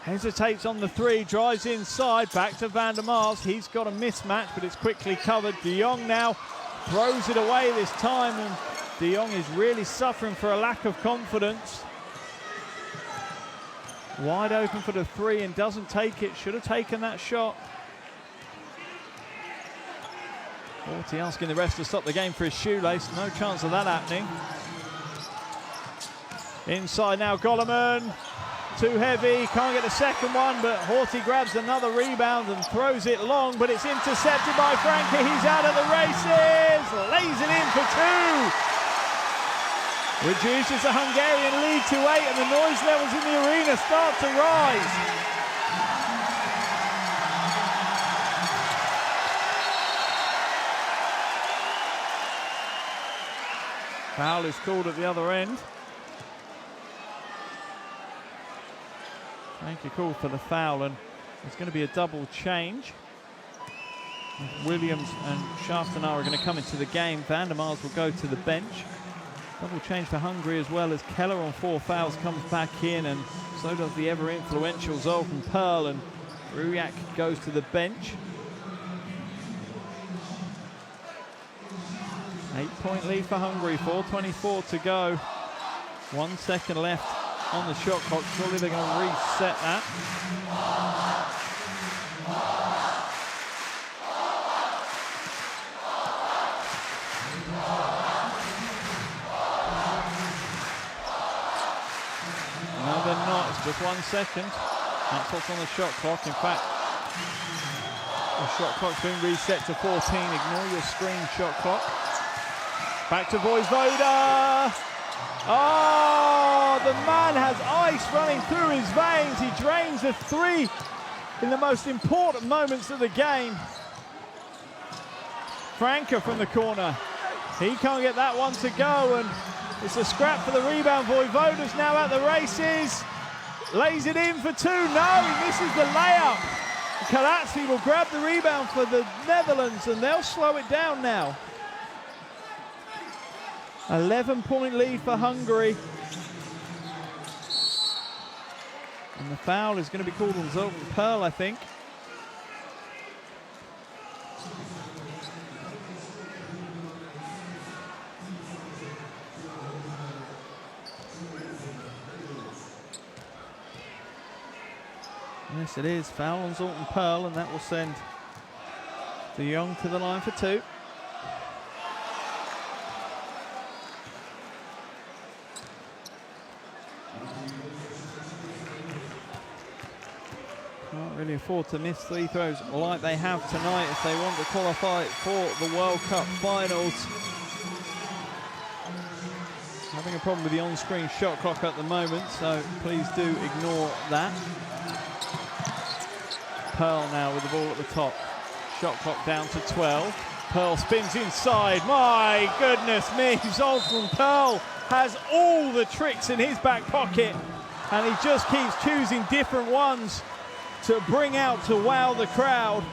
hesitates on the three, drives inside, back to Van der Mars. He's got a mismatch, but it's quickly covered. De Jong now throws it away this time, and De Jong is really suffering for a lack of confidence. Wide open for the three and doesn't take it. Should have taken that shot. Forty asking the rest to stop the game for his shoelace. No chance of that happening. Inside now, Goleman. Too heavy, can't get the second one, but Horty grabs another rebound and throws it long, but it's intercepted by Franka. He's out of the races, lays it in for two. Reduces the Hungarian lead to 8, and the noise levels in the arena start to rise. Foul is called at the other end. Franka called for the foul, and it's going to be a double change. Williams and Shaftanar are going to come into the game. Van der Mars will go to the bench. Double change for Hungary, as well as Keller on 4 fouls comes back in, and so does the ever influential Zoltan Pearl, and Ruriak goes to the bench. 8-point lead for Hungary, 4:24 to go. 1 second left on the shot clock. Surely they're going to reset that. No, they're not. It's just 1 second. That's what's on the shot clock. In fact, the shot clock's been reset to 14. Ignore your screen shot clock. Back to Voivoda. Oh, the man has ice running through his veins. He drains a three in the most important moments of the game. Franke from the corner. He can't get that one to go, and it's a scrap for the rebound. Vojvoda's now at the races. Lays it in for two. No, he misses the layup. Kalatsi will grab the rebound for the Netherlands, and they'll slow it down now. 11-point lead for Hungary. And the foul is going to be called on Zoltan Pearl, I think. Yes, it is. Foul on Zoltan Pearl, and that will send De Jong to the line for two. Can't really afford to miss free throws like they have tonight if they want to qualify for the World Cup finals. Having a problem with the on-screen shot clock at the moment, so please do ignore that. Pearl now with the ball at the top. Shot clock down to 12. Pearl spins inside. My goodness me, Zoltan Pearl has all the tricks in his back pocket, and he just keeps choosing different ones to bring out to wow the crowd.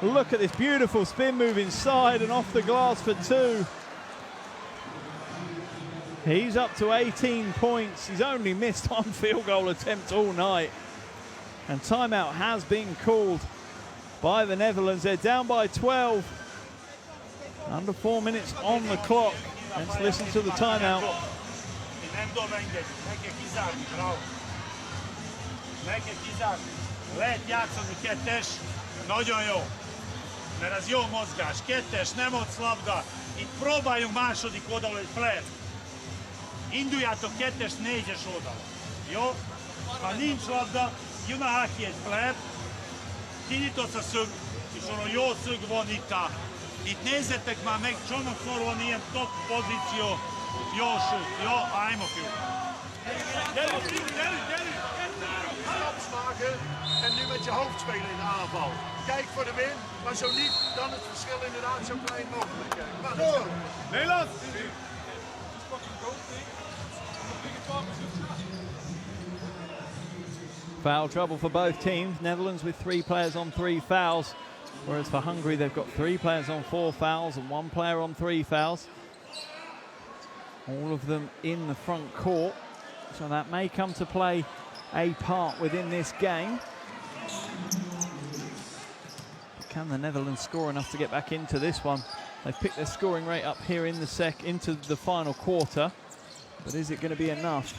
Look at this beautiful spin move inside and off the glass for two. He's up to 18 points. He's only missed one field goal attempt all night. And timeout has been called by the Netherlands. They're down by 12. Under 4 minutes on the clock. Let's listen to the timeout. Lehet játszani kettes, nagyon jó. Mert az jó mozgás. Kettes, nem ott labda. Itt próbáljunk második oldalon egy flat. Induljátok kettes, négyes oldalon. Jó? Ha nincs labda, jön a haki egy flat, kinyitod a szög, és olyan jó szög van itt. Itt nézzetek már meg, csomagszor van ilyen top pozíció. Jó szög, jó, I'm of you. Gyerünk! Stops maken en nu met je hoofd spelen in de aanval. Kijk voor de win, maar zo niet, dan het verschil inderdaad zo klein mogelijk. Maar let's go. Nederland! Foul trouble for both teams. Netherlands with 3 players on 3 fouls, whereas for Hungary they've got 3 players on 4 fouls and 1 player on 3 fouls. All of them in the front court, so that may come to play a part within this game. Can the Netherlands score enough to get back into this one? They've picked their scoring rate up here in the into the final quarter, but is it going to be enough?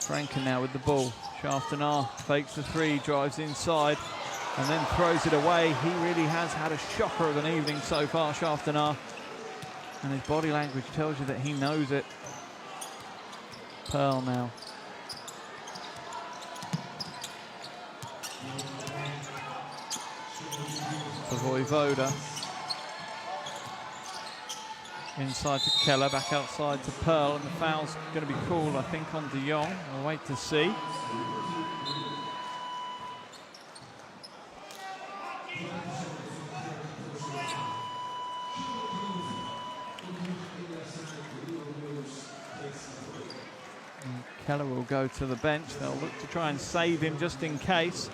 Franke now with the ball. Shaftanar fakes the 3, drives inside, and then throws it away. He really has had a shocker of an evening so far, Shaftanar, and his body language tells you that he knows it. Pearl now. For Vojvoda. Inside to Keller, back outside to Pearl, and the foul's going to be called, I think, on De Jong. We'll wait to see. And Keller will go to the bench. They'll look to try and save him just in case.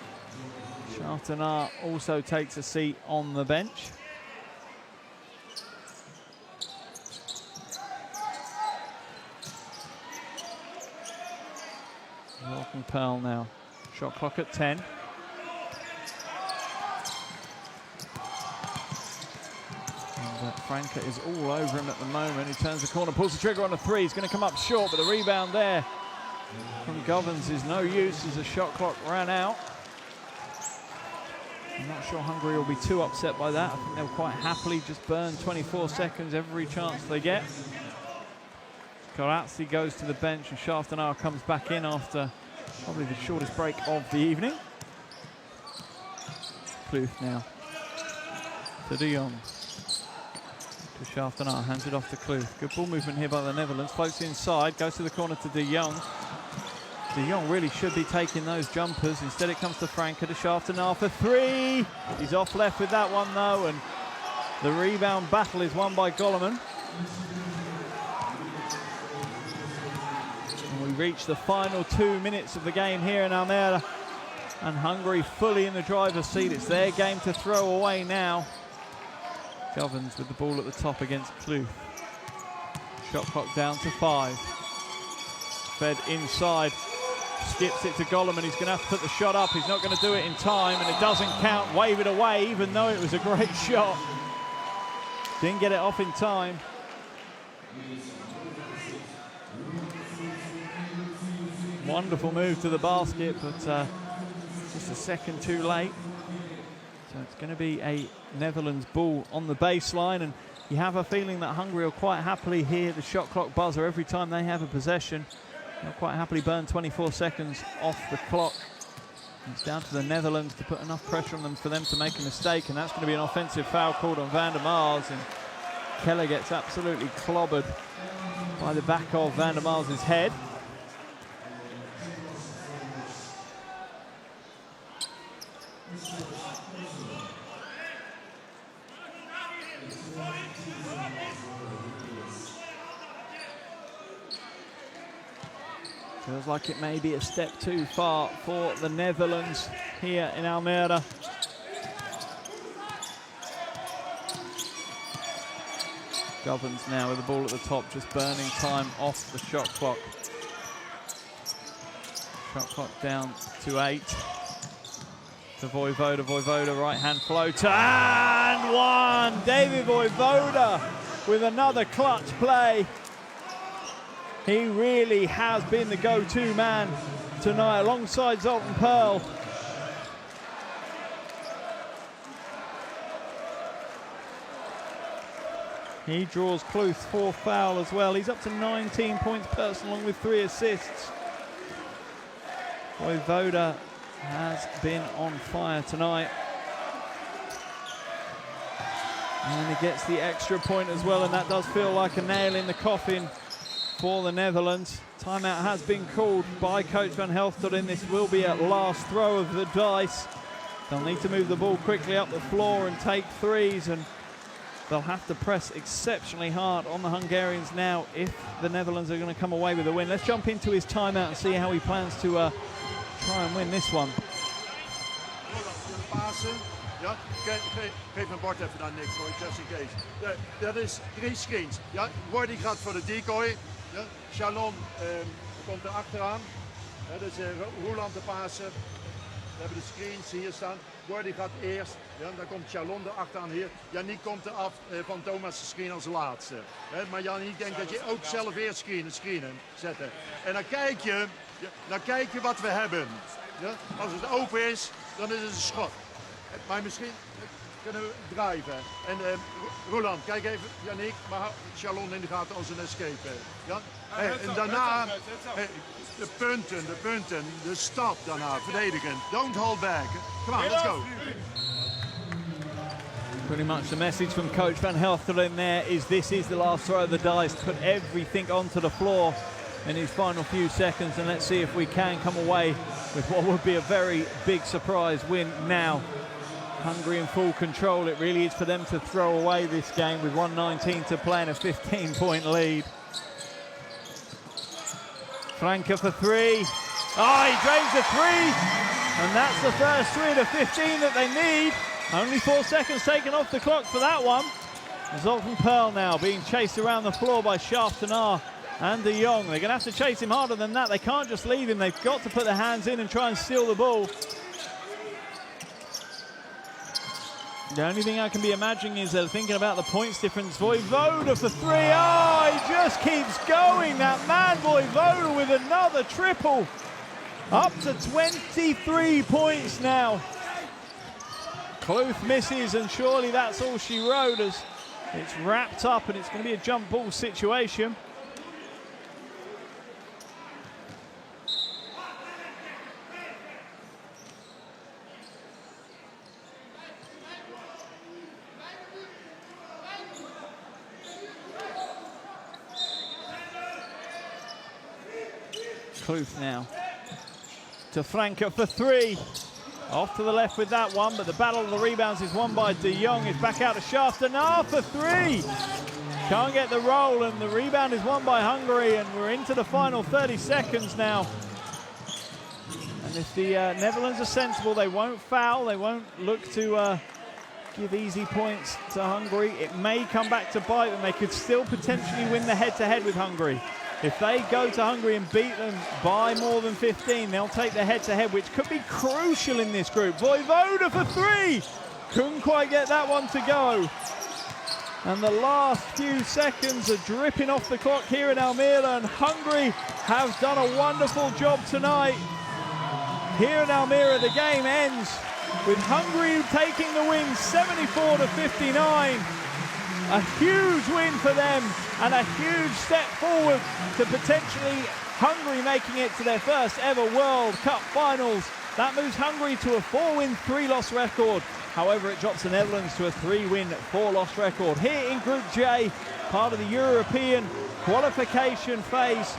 Shaftanar also takes a seat on the bench. Welcome Pearl now. Shot clock at 10. And Franke is all over him at the moment. He turns the corner, pulls the trigger on a 3. He's going to come up short, but the rebound there from Govens is no use as the shot clock ran out. I'm not sure Hungary will be too upset by that. I think they'll quite happily just burn 24 seconds every chance they get. Karatzi goes to the bench and Shaftanar comes back in after probably the shortest break of the evening. Kluth now to De Jong. To Shaftanar, hands it off to Kluth. Good ball movement here by the Netherlands. Floats inside, goes to the corner to De Jong. De Jong really should be taking those jumpers. Instead it comes to Franke, to Shaftanar for 3. He's off left with that one though, and The rebound battle is won by Golleman. And we reach the final 2 minutes of the game here in Almere. And Hungary fully in the driver's seat. It's their game to throw away now. Governs with the ball at the top against Kluth. Shot clock down to 5. Fed inside. Skips it to Golleman. He's going to have to put the shot up. He's not going to do it in time, and it doesn't count. Wave it away, even though it was a great shot. Didn't get it off in time. Wonderful move to the basket, but just a second too late. So it's going to be a Netherlands ball on the baseline, and you have a feeling that Hungary will quite happily hear the shot clock buzzer every time they have a possession. They'll quite happily burn 24 seconds off the clock. It's down to the Netherlands to put enough pressure on them for them to make a mistake, and that's going to be an offensive foul called on Van der Mars, and Keller gets absolutely clobbered by the back of Van der Mars' head. Feels like it may be a step too far for the Netherlands here in Almere. Governs now with the ball at the top, just burning time off the shot clock. Shot clock down to 8. To Vojvoda, Vojvoda right-hand floater, and one! David Vojvoda with another clutch play. He really has been the go-to man tonight alongside Zoltan Pearl. He draws Kluth's 4th foul as well. He's up to 19 points personal along with 3 assists. Vojvoda has been on fire tonight. And he gets the extra point as well, and that does feel like a nail in the coffin for the Netherlands. Timeout has been called by Coach Van Helfteren. This will be a last throw of the dice. They'll need to move the ball quickly up the floor and take threes, and they'll have to press exceptionally hard on the Hungarians now if the Netherlands are going to come away with a win. Let's jump into his timeout and see how he plans to try and win this one. Ja, geef een bord even naar Nick voor, just in case. Dat is 3 screens. Ja, Gordy gaat voor de decoy. Ja, Chalon komt er achteraan. Ja, dus Roland de Pasen. We hebben de screens hier staan. Gordy gaat eerst. Ja, dan komt Chalon er achteraan hier. Yannick komt er af van Thomas' screen als laatste. Ja, maar Yannick denkt dat je ook zelf eerst screenen zetten. En dan kijk je wat we hebben. Ja, als het open is, dan is het een schot. Maar misschien kunnen we driven. En Roland, kijk even, Yannick, maar Chalon in de gaten als een escape. Ja? En daarna de punten, de stap daarna, verdedigen. Don't hold back. Come on, let's go. Pretty much the message from Coach Van Helfteren there is this is the last throw of the dice. Put everything onto the floor in his final few seconds, and let's see if we can come away with what would be a very big surprise win now. Hungary in full control. It really is for them to throw away this game with 1:19 to play and a 15-point lead. Franke for 3. Oh, he drains the 3. And that's the first 3 to 15 that they need. Only 4 seconds taken off the clock for that one. Zoltan Pearl now being chased around the floor by Schaaftenaar and de Jong. They're going to have to chase him harder than that. They can't just leave him. They've got to put their hands in and try and steal the ball. The only thing I can be imagining is they're thinking about the points difference. Vojvoda for 3. Oh, he just keeps going. That man Vojvoda with another triple. Up to 23 points now. Kluth misses, and surely that's all she wrote as it's wrapped up, and it's going to be a jump ball situation. Kluth now to Franke for 3. Off to the left with that one, but the battle of the rebounds is won by De Jong. It's back out to Shaftanar for three. Can't get the roll, and the rebound is won by Hungary, and we're into the final 30 seconds now. And if the Netherlands are sensible, they won't foul, they won't look to give easy points to Hungary. It may come back to bite them. They could still potentially win the head-to-head with Hungary. If they go to Hungary and beat them by more than 15, they'll take the head-to-head, which could be crucial in this group. Vojvoda for three! Couldn't quite get that one to go. And the last few seconds are dripping off the clock here in Almere, and Hungary have done a wonderful job tonight. Here in Almere, the game ends with Hungary taking the win 74-59. A huge win for them and a huge step forward to potentially Hungary making it to their first ever World Cup finals. That moves Hungary to a 4-win, 3-loss record. However, it drops the Netherlands to a 3-win, 4-loss record. Here in Group J, part of the European qualification phase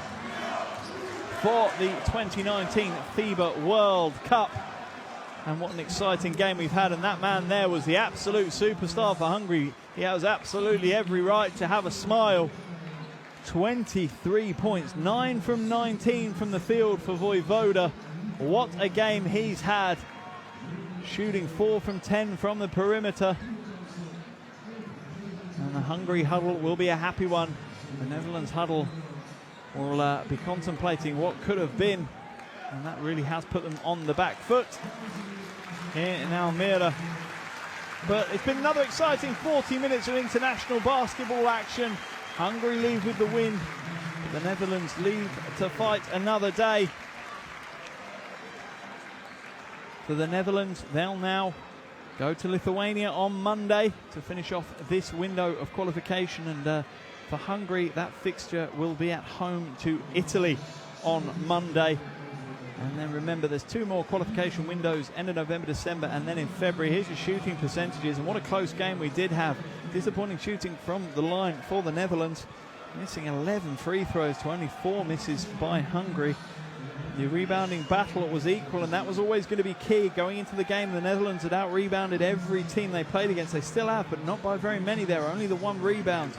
for the 2019 FIBA World Cup. And what an exciting game we've had, and that man there was the absolute superstar for Hungary. He has absolutely every right to have a smile. 23 points, 9 from 19 from the field for Vojvoda. What a game he's had. Shooting 4 from 10 from the perimeter. And the Hungary huddle will be a happy one. The Netherlands huddle will be contemplating what could have been, and that really has put them on the back foot here in Almere. But it's been another exciting 40 minutes of international basketball action. Hungary leave with the win, but the Netherlands leave to fight another day. For the Netherlands, they'll now go to Lithuania on Monday to finish off this window of qualification, and for Hungary, that fixture will be at home to Italy on Monday. And then remember, there's 2 more qualification windows, end of November, December, and then in February. Here's your shooting percentages, and what a close game we did have. Disappointing shooting from the line for the Netherlands, missing 11 free throws to only 4 misses by Hungary. The rebounding battle was equal, and that was always going to be key. Going into the game, the Netherlands had out-rebounded every team they played against. They still have, but not by very many there, only the 1 rebound.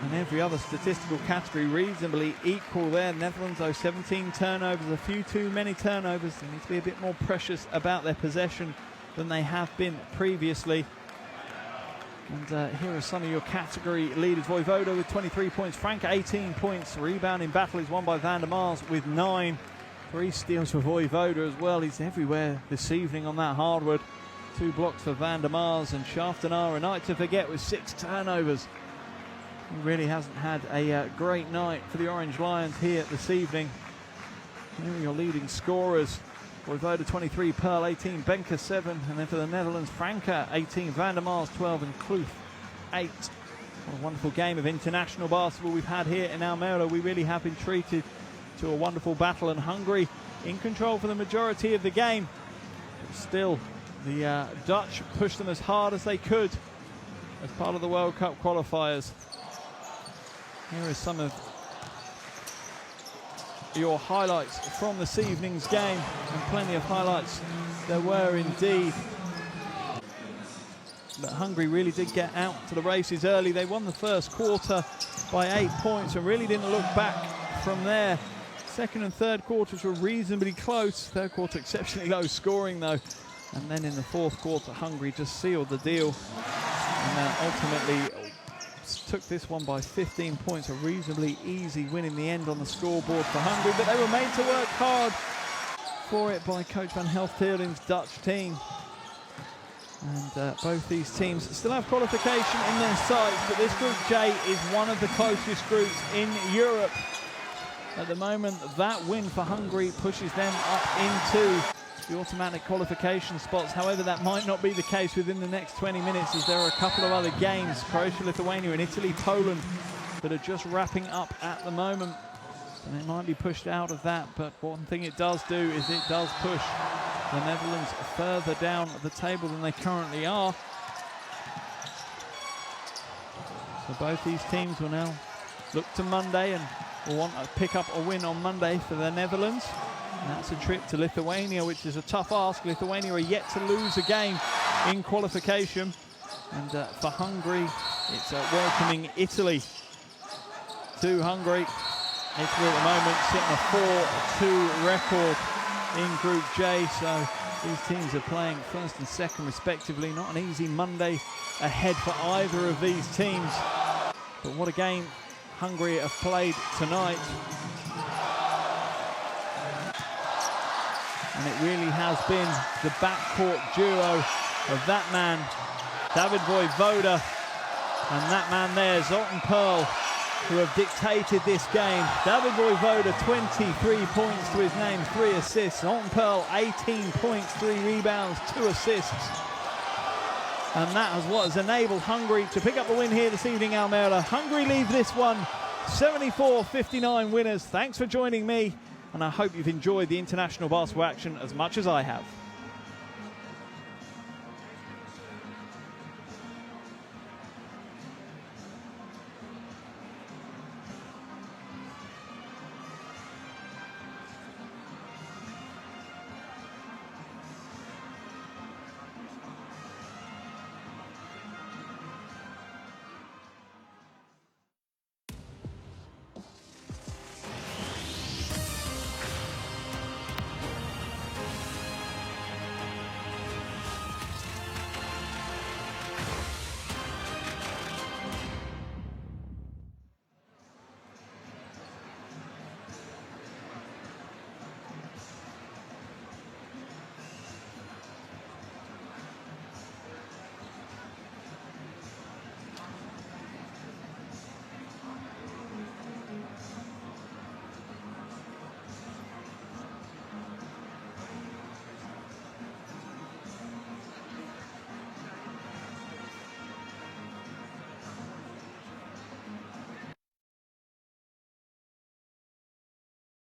And every other statistical category reasonably equal there. Netherlands, though, 17 turnovers, a few too many turnovers. They need to be a bit more precious about their possession than they have been previously. And here are some of your category leaders. Vojvoda with 23 points, Frank 18 points. Rebounding battle is won by Van der Mars with 9. 3 steals for Vojvoda as well. He's everywhere this evening on that hardwood. 2 blocks for Van der Mars, and Shaftanar, a night to forget, with 6 turnovers. He really hasn't had a great night for the Orange Lions here this evening. Here are your leading scorers. Vojvoda 23, Pearl 18, Benker 7, and then for the Netherlands, Franca 18, Van der Mars 12, and Kloef 8. What a wonderful game of international basketball we've had here in Almere. We really have been treated to a wonderful battle, and Hungary in control for the majority of the game. But still, the Dutch pushed them as hard as they could as part of the World Cup qualifiers. Here is some of your highlights from this evening's game, and plenty of highlights there were indeed. But Hungary really did get out to the races early. They won the first quarter by 8 points and really didn't look back from there. Second and third quarters were reasonably close. Third quarter exceptionally low scoring though. And then in the fourth quarter, Hungary just sealed the deal and ultimately took this one by 15 points. A reasonably easy win in the end on the scoreboard for Hungary, but they were made to work hard for it by coach Van Helfteelen's Dutch team. And both these teams still have qualification in their sights, but this Group J is one of the closest groups in Europe. At the moment, that win for Hungary pushes them up into the automatic qualification spots. However, that might not be the case within the next 20 minutes, as there are a couple of other games, Croatia, Lithuania and Italy, Poland, that are just wrapping up at the moment. And it might be pushed out of that, but one thing it does do is it does push the Netherlands further down the table than they currently are. So both these teams will now look to Monday and will want to pick up a win on Monday for the Netherlands. That's a trip to Lithuania, which is a tough ask. Lithuania are yet to lose a game in qualification. And for Hungary, it's welcoming Italy to Hungary. Italy at the moment sitting a 4-2 record in Group J. So these teams are playing first and second respectively. Not an easy Monday ahead for either of these teams. But what a game Hungary have played tonight. And it really has been the backcourt duo of that man, David Vojvoda, and that man there, Zoltan Pearl, who have dictated this game. David Vojvoda, 23 points to his name, 3 assists. Zoltan Pearl, 18 points, 3 rebounds, 2 assists. And that is what has enabled Hungary to pick up the win here this evening, Almere. Hungary leave this one 74-59 winners. Thanks for joining me, and I hope you've enjoyed the international basketball action as much as I have.